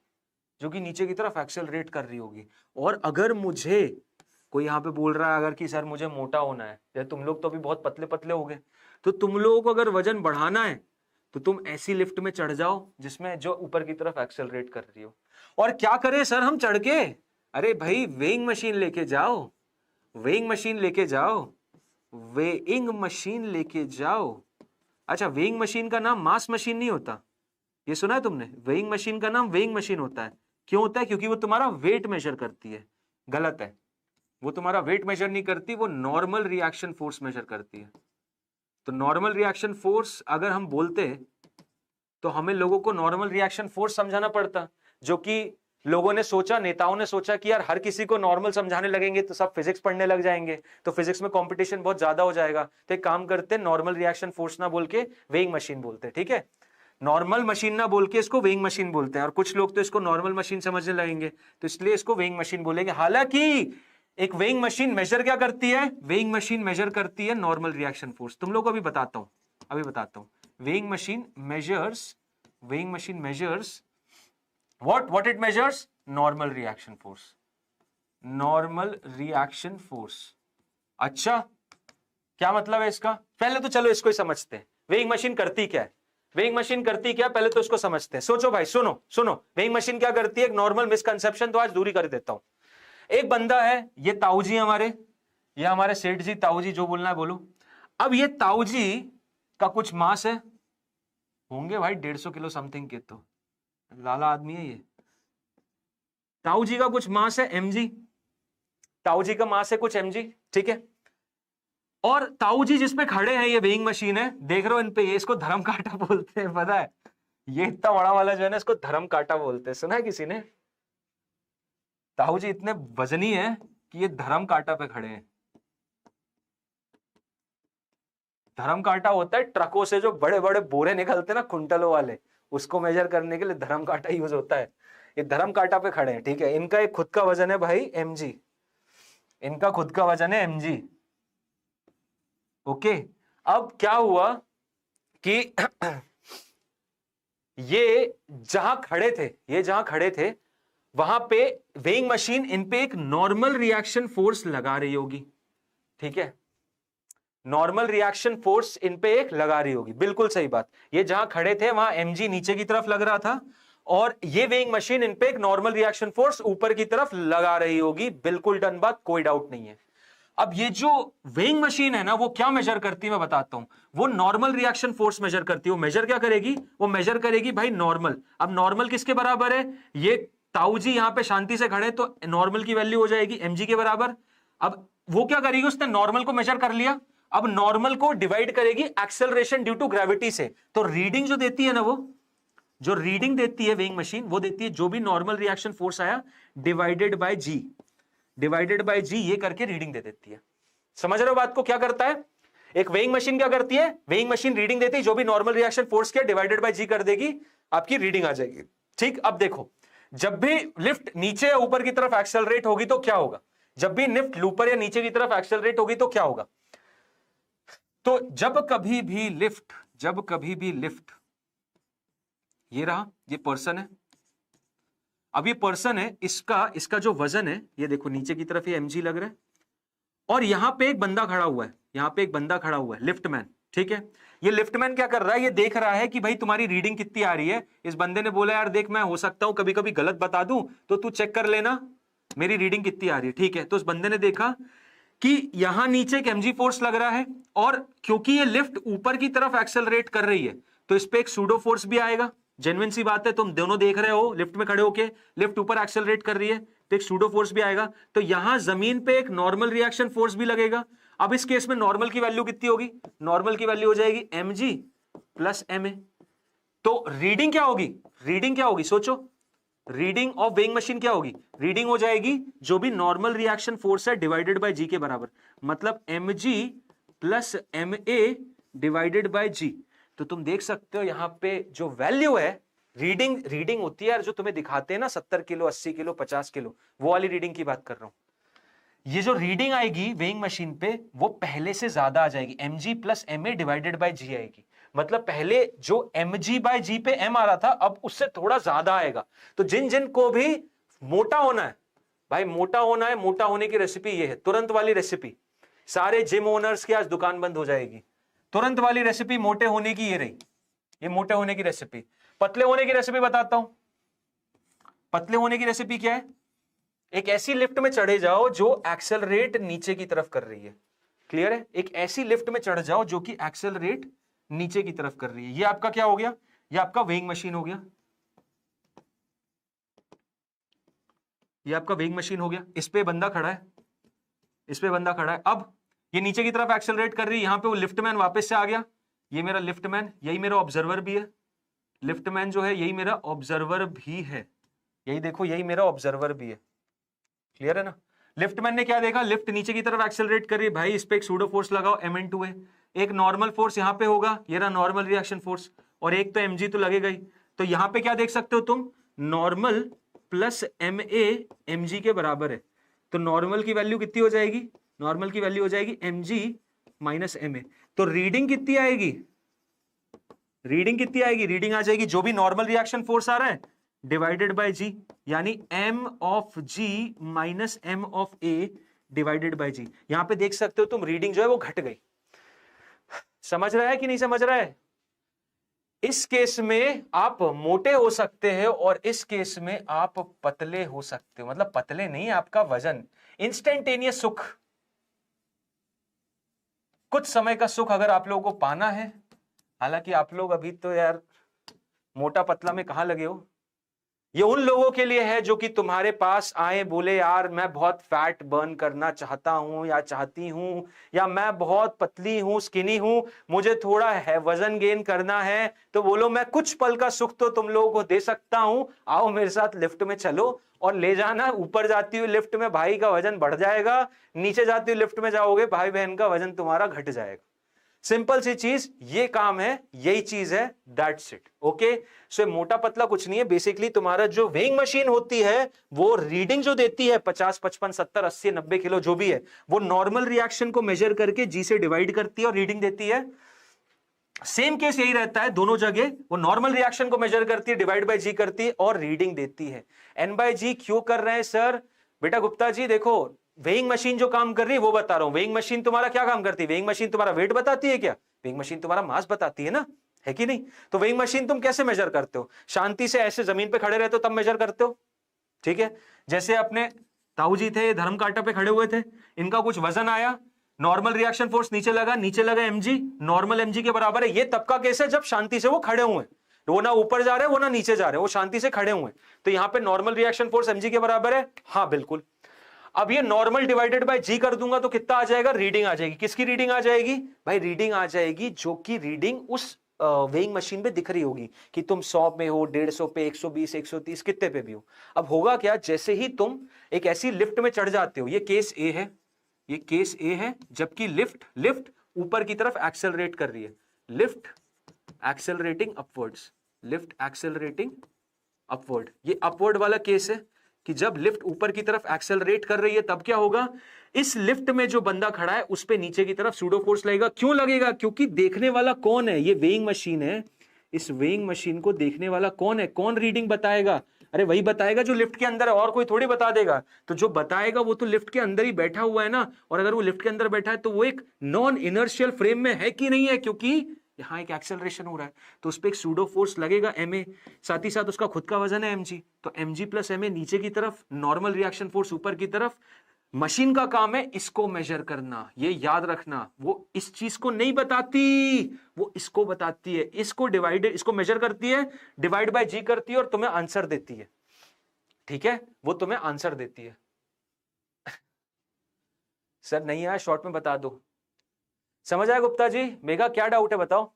जो कि नीचे की तरफ एक्सेलरेट कर रही होगी। और अगर मुझे कोई यहाँ पे बोल रहा है अगर कि सर मुझे मोटा होना है, या तुम लोग तो अभी बहुत पतले पतले हो गए, तो तुम लोगों को अगर वजन बढ़ाना है तो तुम ऐसी लिफ्ट में चढ़ जाओ जिसमें जो ऊपर की तरफ एक्सेलरेट कर रही हो। और क्या करें सर हम चढ़ के? अरे भाई वेइंग मशीन लेके जाओ, वेइंग मशीन लेके जाओ, वेइंग मशीन लेके जाओ। अच्छा, वेइंग मशीन का नाम मास मशीन नहीं होता, ये सुना है तुमने? वेइंग मशीन का नाम वेइंग मशीन होता है। क्यों होता है? क्योंकि वो तुम्हारा वेट मेजर करती है। गलत है, वो तुम्हारा वेट मेजर नहीं करती, वो नॉर्मल रिएक्शन फोर्स मेजर करती है। तो नॉर्मल रिएक्शन फोर्स अगर हम बोलते तो हमें लोगों को नॉर्मल रिएक्शन फोर्स समझाना पड़ता, जो कि लोगों ने सोचा, नेताओं ने सोचा कि यार हर किसी को नॉर्मल समझाने लगेंगे तो सब फिजिक्स पढ़ने लग जाएंगे, तो फिजिक्स में कंपटीशन बहुत ज्यादा हो जाएगा। तो एक काम करते, नॉर्मल रिएक्शन फोर्स ना बोल के वेइंग मशीन बोलते, ठीक है? नॉर्मल मशीन ना बोल के इसको वेइंग मशीन बोलते हैं, और कुछ लोग तो इसको नॉर्मल मशीन समझने लगेंगे तो इसलिए इसको वेइंग मशीन बोलेंगे। हालांकि एक वेइंग मशीन मेजर क्या करती है? वेइंग मशीन मेजर करती है नॉर्मल रिएक्शन फोर्स। तुम लोग को अभी बताता हूं, अभी बताता हूं। Weighing machine measures, weighing machine measures what it measures? Normal reaction force, normal reaction force, अच्छा, क्या मतलब है इसका? पहले तो चलो इसको ही समझते हैं, वेइंग मशीन करती क्या है। वेइंग मशीन करती क्या, पहले तो इसको समझते हैं। सोचो भाई, सुनो सुनो, वेइंग मशीन क्या करती है, एक नॉर्मल मिसकंसेप्शन तो आज दूरी कर देता हूं। एक बंदा है, ये ताऊ जी हमारे, ये हमारे सेठ जी, ताऊ जी जो बोलना है बोलो। अब ये ताऊ जी का कुछ मास है, होंगे भाई 150 किलो समथिंग के, तो लाला आदमी है ये। ताऊ जी का कुछ मास है mg, ताऊ जी का मास है कुछ mg, ठीक है। और ताऊ जी जिसपे खड़े हैं, ये वेइंग मशीन है, देख रहे हो इन पे, ये इसको धर्म कांटा बोलते हैं, पता है? ये इतना बड़ा वाला जो है ना, इसको धर्म कांटा बोलते हैं, सुना है किसी ने? ताऊ जी इतने वजनी है कि ये धर्म कांटा पे खड़े हैं। धर्म कांटा होता है ट्रकों से जो बड़े बड़े बोरे निकलते हैं ना, कुंटलों वाले, उसको मेजर करने के लिए धर्म कांटा यूज होता है। ये धर्म कांटा पे खड़े हैं, ठीक है। इनका एक खुद का वजन है भाई mg, इनका खुद का वजन है mg, ओके। अब क्या हुआ कि ये जहां खड़े थे, ये जहां खड़े थे, वहां पे वेइंग मशीन इन पे एक नॉर्मल रिएक्शन फोर्स लगा रही होगी, ठीक है। नॉर्मल रिएक्शन फोर्स इन पे एक लगा रही होगी, बिल्कुल सही बात। ये जहां खड़े थे वहां mg नीचे की तरफ लग रहा था, और ये वेइंग मशीन इन पे एक नॉर्मल रिएक्शन फोर्स ऊपर की तरफ लगा रही होगी, बिल्कुल डन बात, कोई डाउट नहीं है। अब ये जो वेइंग मशीन है ना, वो क्या मेजर करती है मैं बताता हूं। वो नॉर्मल रिएक्शन फोर्स मेजर करती है। वो मेजर क्या करेगी, वो मेजर करेगी भाई नॉर्मल। अब नॉर्मल किसके बराबर है, ये ताऊ जी यहां पे शांति से खड़े, तो नॉर्मल की वैल्यू हो जाएगी mg के बराबर। अब वो क्या करेगी, उसने नॉर्मल को मेजर कर लिया, अब नॉर्मल को डिवाइड करेगी एक्सेलरेशन ड्यू टू ग्रेविटी से, तो रीडिंग जो देती है ना, वो जो रीडिंग देती है वेइंग मशीन, वो देती है जो भी नॉर्मल रिएक्शन फोर्स आया divided by G, divided by G, ये करके रीडिंग दे देती है। समझ रहे हो बात को? क्या करता है एक वेइंग मशीन, क्या करती है वेइंग मशीन, रीडिंग देती है, जो भी नॉर्मल रिएक्शन फोर्स किया डिवाइडेड बाय जी कर देगी, आपकी रीडिंग आ जाएगी, ठीक। अब देखो, जब भी लिफ्ट नीचे या ऊपर की तरफ एक्सेलरेट होगी तो क्या होगा, जब भी लिफ्ट ऊपर या नीचे की तरफ एक्सेलरेट होगी तो क्या होगा, तो जब कभी भी लिफ्ट, ये रहा, ये पर्सन है, अब ये पर्सन है, इसका जो वजन है, ये देखो नीचे की तरफ ये mg लग रहा है, और यहां पे एक बंदा खड़ा हुआ है, यहां पे एक बंदा खड़ा हुआ है, लिफ्टमैन, ठीक है। ये लिफ्टमैन क्या कर रहा है, ये देख रहा है कि भाई तुम्हारी रीडिंग कितनी आ रही है। इस बंदे ने बोला यार देख, मैं हो सकता हूं कभी कभी गलत बता दूं, तो तू चेक कर लेना मेरी रीडिंग कितनी आ रही है, ठीक है। तो उस बंदे ने देखा कि यहां नीचे एक mg फोर्स लग रहा है, और क्योंकि ये लिफ्ट ऊपर की तरफ एक्सेलरेट कर रही है, तो इस पे एक सूडो फोर्स भी आएगा। जेन्युइन सी बात है, तुम दोनों देख रहे हो लिफ्ट में खड़े होके, लिफ्ट ऊपर एक्सेलरेट कर रही है, तो एक सूडो फोर्स भी आएगा। तो यहां जमीन पे एक नॉर्मल रिएक्शन फोर्स भी लगेगा। अब इस केस में नॉर्मल की वैल्यू कितनी होगी, नॉर्मल की वैल्यू हो जाएगी mg प्लस ma। तो रीडिंग क्या होगी, रीडिंग क्या होगी, सोचो, रीडिंग ऑफ वेइंग मशीन क्या होगी, रीडिंग हो जाएगी जो भी नॉर्मल रिएक्शन फोर्स है डिवाइडेड बाय जी के बराबर, मतलब mg plus ma divided by G. तो तुम देख सकते हो यहां पे जो वैल्यू है, रीडिंग होती है यार, जो तुम्हें दिखाते हैं ना 70 किलो 80 किलो 50 किलो, वो वाली रीडिंग की बात कर रहा हूं। ये जो रीडिंग आएगी वेइंग मशीन पे, वो पहले से ज्यादा आ जाएगी, mg plus ma divided by G आएगी। मतलब पहले जो mg बाय जी पे m आ रहा था, अब उससे थोड़ा ज्यादा आएगा। तो जिन जिन को भी मोटा होना है भाई, मोटा होना है, मोटा होने की रेसिपी ये है, तुरंत वाली रेसिपी। सारे जिम ओनर्स की आज दुकान बंद हो जाएगी। तुरंत वाली रेसिपी मोटे होने की ये रही, ये मोटे होने की रेसिपी। पतले होने की रेसिपी बताता हूं। पतले होने की रेसिपी क्या है, एक ऐसी लिफ्ट में चढ़े जाओ जो एक्सेलरेट नीचे की तरफ कर रही है। क्लियर है, एक ऐसी लिफ्ट में चढ़ जाओ जो कि एक्सेलरेट नीचे की तरफ कर रही है। ये आपका क्या हो गया, ये आपका वेइंग मशीन हो गया, ये आपका वेइंग मशीन हो गया। इस पे बंदा खड़ा है, इस पे बंदा खड़ा है। अब ये नीचे की तरफ एक्सेलरेट कर रही है, यहां पे वो लिफ्टमैन वापस से आ गया, ये मेरा लिफ्टमैन, यही मेरा ऑब्जर्वर भी है। लिफ्टमैन जो है यही मेरा ऑब्जर्वर भी है, यही देखो यही मेरा ऑब्जर्वर भी है। क्लियर है ना। लिफ्टमैन ने क्या देखा, लिफ्ट नीचे की तरफ एक्सेलरेट कर रही है, भाई इस पे एक सूडो फोर्स लगाओ mn2a, एक नॉर्मल फोर्स यहां पे होगा, ये रहा नॉर्मल रिएक्शन फोर्स, और एक तो mg तो लगेगा ही। तो यहां पे क्या देख सकते हो तुम, नॉर्मल प्लस ma mg के बराबर है। तो नॉर्मल की वैल्यू कितनी हो जाएगी, नॉर्मल की वैल्यू हो जाएगी mg माइनस ma। तो रीडिंग कितनी आएगी, रीडिंग कितनी आएगी, रीडिंग आ जाएगी जो भी नॉर्मल रिएक्शन फोर्स आ रहा है डिवाइडेड बाय जी, यानी m ऑफ g माइनस m ऑफ a डिवाइडेड बाय जी। यहां पे देख सकते हो तुम रीडिंग जो है वो घट गई। समझ रहा है कि नहीं समझ रहा है? इस केस में आप मोटे हो सकते हैं और इस केस में आप पतले हो सकते हो। मतलब पतले नहीं, आपका वजन इंस्टेंटेनियस सुख, कुछ समय का सुख अगर आप लोगों को पाना है। हालांकि आप लोग अभी तो यार मोटा पतला में कहां लगे हो। ये उन लोगों के लिए है जो कि तुम्हारे पास आए, बोले यार मैं बहुत फैट बर्न करना चाहता हूं या चाहती हूं, या मैं बहुत पतली हूं, स्किनी हूं, मुझे थोड़ा है वजन गेन करना है, तो बोलो मैं कुछ पल का सुख तो तुम लोगों को दे सकता हूं, आओ मेरे साथ लिफ्ट में चलो और ले जाना। ऊपर जाती हुई लिफ्ट में भाई का वजन बढ़ जाएगा, नीचे जाती हुई लिफ्ट में जाओगे भाई बहन का वजन तुम्हारा घट जाएगा। सिंपल सी चीज, ये काम है, यही चीज है, दैट्स इट। ओके, सो मोटा पतला कुछ नहीं है, बेसिकली तुम्हारा जो वेइंग मशीन होती है वो रीडिंग जो देती है 50, 55, 70, 80, 90 किलो जो भी है, वो नॉर्मल रिएक्शन को मेजर करके जी से डिवाइड करती है और रीडिंग देती है। सेम केस यही रहता है दोनों जगह, वो नॉर्मल रिएक्शन को मेजर करती है, डिवाइड बाय जी करती है और रीडिंग देती है। एन बाय जी क्यों कर रहे हैं सर? बेटा गुप्ता जी देखो, वेइंग मशीन जो काम कर रही है वो बता रहा हूं। वेइंग मशीन तुम्हारा क्या काम करती है? वेइंग मशीन तुम्हारा वेट बताती है क्या? वेइंग मशीन तुम्हारा मास बताती है ना, है कि नहीं? तो वेइंग मशीन तुम कैसे मेजर करते हो? शांति से ऐसे जमीन पे खड़े रहते हो तब मेजर करते हो, ठीक है? जैसे अपने ताऊ जी थे, धर्म कांटा पे खड़े हुए थे, इनका कुछ वजन आया, नॉर्मल रिएक्शन फोर्स नीचे लगा एमजी, नॉर्मल एमजी के बराबर है। ये तब का केस है जब शांति से वो खड़े हुए हैं, वो ना ऊपर जा रहे हैं वो ना नीचे जा रहे हैं, वो शांति से खड़े हुए हैं। तो यहां पे नॉर्मल रिएक्शन फोर्स एमजी के बराबर है, हाँ बिल्कुल। अब ये नॉर्मल डिवाइडेड बाय जी कर दूंगा तो कितना आ जाएगा? रीडिंग आ जाएगी। किसकी रीडिंग आ जाएगी भाई? रीडिंग आ जाएगी जो कि रीडिंग उस वेइंग मशीन पे दिख रही होगी कि तुम 100 में हो, 150 पे, 120, 130, कितने पे भी हो। अब होगा क्या, जैसे ही तुम एक ऐसी लिफ्ट में चढ़ जाते हो, ये केस ए है, ये केस ए है, जबकि लिफ्ट ऊपर की तरफ एक्सेलरेट कर रही है, lift accelerating upwards, lift accelerating upward, ये अपवर्ड वाला केस है कि जब लिफ्ट ऊपर की तरफ एक्सेलरेट कर रही है तब क्या होगा, इस लिफ्ट में जो बंदा खड़ा है उस पे नीचे की तरफ सूडो फोर्स लगेगा। क्यों लगेगा? क्योंकि देखने वाला कौन है? ये वेइंग मशीन है। इस वेइंग मशीन को देखने वाला कौन है? कौन रीडिंग बताएगा? अरे वही बताएगा जो लिफ्ट के अंदर है, और कोई थोड़ी बता देगा। तो जो बताएगा वो तो लिफ्ट के अंदर ही बैठा हुआ है ना, और अगर वो लिफ्ट के अंदर बैठा है तो वो एक नॉन इनर्शियल फ्रेम में है कि नहीं है, क्योंकि यहां एक एक्सेलरेशन हो रहा है, तो उस पर एक सूडो फोर्स लगेगा ma, साथ ही साथ उसका खुद का वजन है mg, तो mg प्लस ma नीचे की तरफ, नॉर्मल रिएक्शन फोर्स ऊपर की तरफ। मशीन का काम है इसको मेजर करना, ये याद रखना। वो इस चीज को नहीं बताती, वो इसको बताती है, इसको डिवाइड, इसको मेजर करती है, डिवाइड बाय जी करती है और तुम्हें आंसर देती है, ठीक है? वो तुम्हें आंसर देती है। सर नहीं आया, शॉर्ट में बता दो। समझ आया गुप्ता जी? मेगा क्या डाउट है बताओ?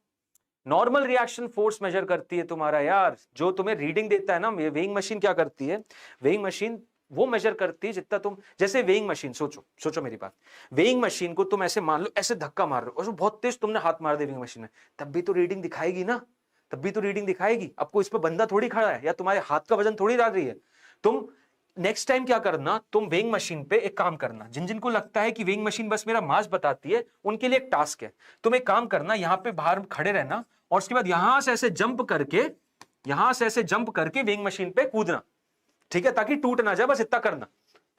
नॉर्मल रिएक्शन फोर्स मेजर करती है तुम्हारा यार, जो तुम्हें रीडिंग देता है ना। वेइंग मशीन क्या करती है? वेइंग मशीन वो मेजर करती है जितना तुम, जैसे वेइंग मशीन, सोचो मेरी बात, वेइंग मशीन को तुम ऐसे मान लो, ऐसे धक्का मार रहे हो और बहुत तेज तुमने हाथ मार दिया वेइंग मशीन में, तब भी तो रीडिंग दिखाएगी ना, तब भी तो रीडिंग दिखाएगी। अब कोई इस पर बंदा थोड़ी खड़ा है या तुम्हारे हाथ का वजन थोड़ी डाल रही है। तुम नेक्स्ट टाइम क्या करना, तुम वेइंग मशीन पे एक काम करना, जिन जिनको लगता है कि वेइंग मशीन बस मेरा मास बताती है, उनके लिए एक टास्क है। तुम एक काम करना, यहां पे बाहर खड़े रहना और उसके बाद यहां से ऐसे जंप करके वेइंग मशीन पे कूदना, ठीक है? ताकि टूट ना जाए, बस इतना करना,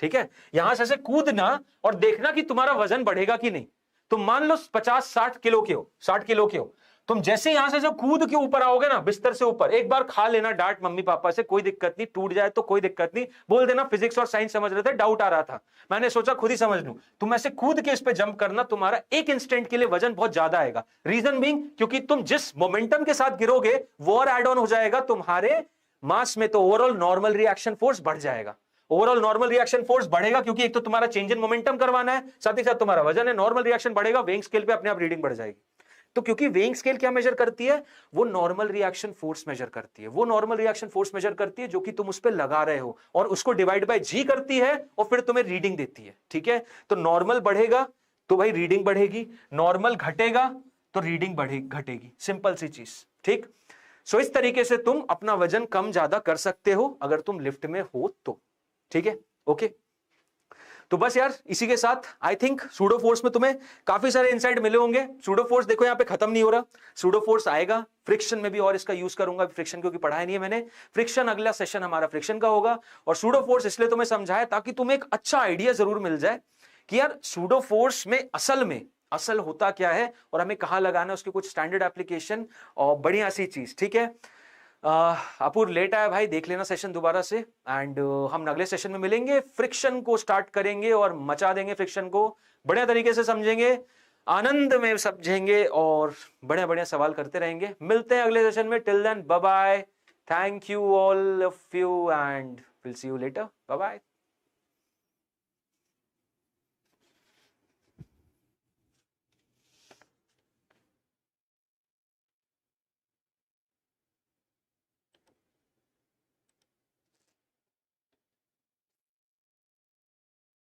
ठीक है? यहां से ऐसे कूदना और देखना कि तुम्हारा वजन बढ़ेगा कि नहीं। तुम मान लो 50-60 किलो के हो, 60 किलो के हो, तुम जैसे यहां से जब कूद के ऊपर आओगे ना, बिस्तर से ऊपर, एक बार खा लेना डांट मम्मी पापा से, कोई दिक्कत नहीं, टूट जाए तो कोई दिक्कत नहीं, बोल देना फिजिक्स और साइंस समझ रहे थे, डाउट आ रहा था, मैंने सोचा खुद ही समझ लूं। तुम ऐसे कूद के इस पे जंप करना, तुम्हारा एक इंस्टेंट के लिए वजन बहुत ज्यादा आएगा। रीजन बीइंग, क्योंकि तुम जिस मोमेंटम के साथ गिरोगे वो और एड ऑन हो जाएगा तुम्हारे मास में, तो ओवरऑल नॉर्मल रिएक्शन फोर्स बढ़ जाएगा। ओवरऑल नॉर्मल रिएक्शन फोर्स बढ़ेगा क्योंकि एक तो तुम्हारा चेंज इन मोमेंटम करवाना है, साथ ही साथ तुम्हारा वजन है, नॉर्मल रिएक्शन बढ़ेगा, वेइंग स्केल पे अपने आप रीडिंग बढ़ जाएगी। तो क्योंकि वेइंग स्केल क्या मेजर करती है? वो नॉर्मल रिएक्शन फोर्स मेजर करती है, वो नॉर्मल रिएक्शन फोर्स मेजर करती है जो कि तुम उस पर लगा रहे हो, और उसको डिवाइड बाय जी करती है और फिर तुम्हें रीडिंग देती है, ठीक है? तो नॉर्मल बढ़ेगा तो भाई रीडिंग बढ़ेगी, नॉर्मल घटेगा तो रीडिंग घटेगी, सिंपल सी चीज, ठीक? सो इस तरीके से तुम अपना वजन कम ज्यादा कर सकते हो अगर तुम लिफ्ट में हो तो, ठीक है? ओके, तो बस यार इसी के साथ आई थिंक सूडो फोर्स में तुम्हें काफी सारे इनसाइट मिले होंगे। सूडो फोर्स देखो यहाँ पे खत्म नहीं हो रहा, सूडो फोर्स आएगा, फ्रिक्शन में भी और इसका यूज करूंगा, फ्रिक्शन क्योंकि पढ़ाया नहीं है मैंने, फ्रिक्शन अगला सेशन हमारा फ्रिक्शन का होगा। और सूडो फोर्स इसलिए तुम्हें समझाया ताकि तुम्हें एक अच्छा आइडिया जरूर मिल जाए कि यार सूडो फोर्स में असल होता क्या है और हमें कहां लगाना है, उसके कुछ स्टैंडर्ड एप्लीकेशन और बढ़िया सी चीज। ठीक है, अपूर लेट आया भाई, देख लेना सेशन दोबारा से। एंड हम अगले सेशन में मिलेंगे, फ्रिक्शन को स्टार्ट करेंगे और मचा देंगे, फ्रिक्शन को बढ़िया तरीके से समझेंगे, आनंद में समझेंगे और बढ़िया बढ़िया सवाल करते रहेंगे। मिलते हैं अगले सेशन में, till then bye bye, thank you all of you and will see you later, bye bye.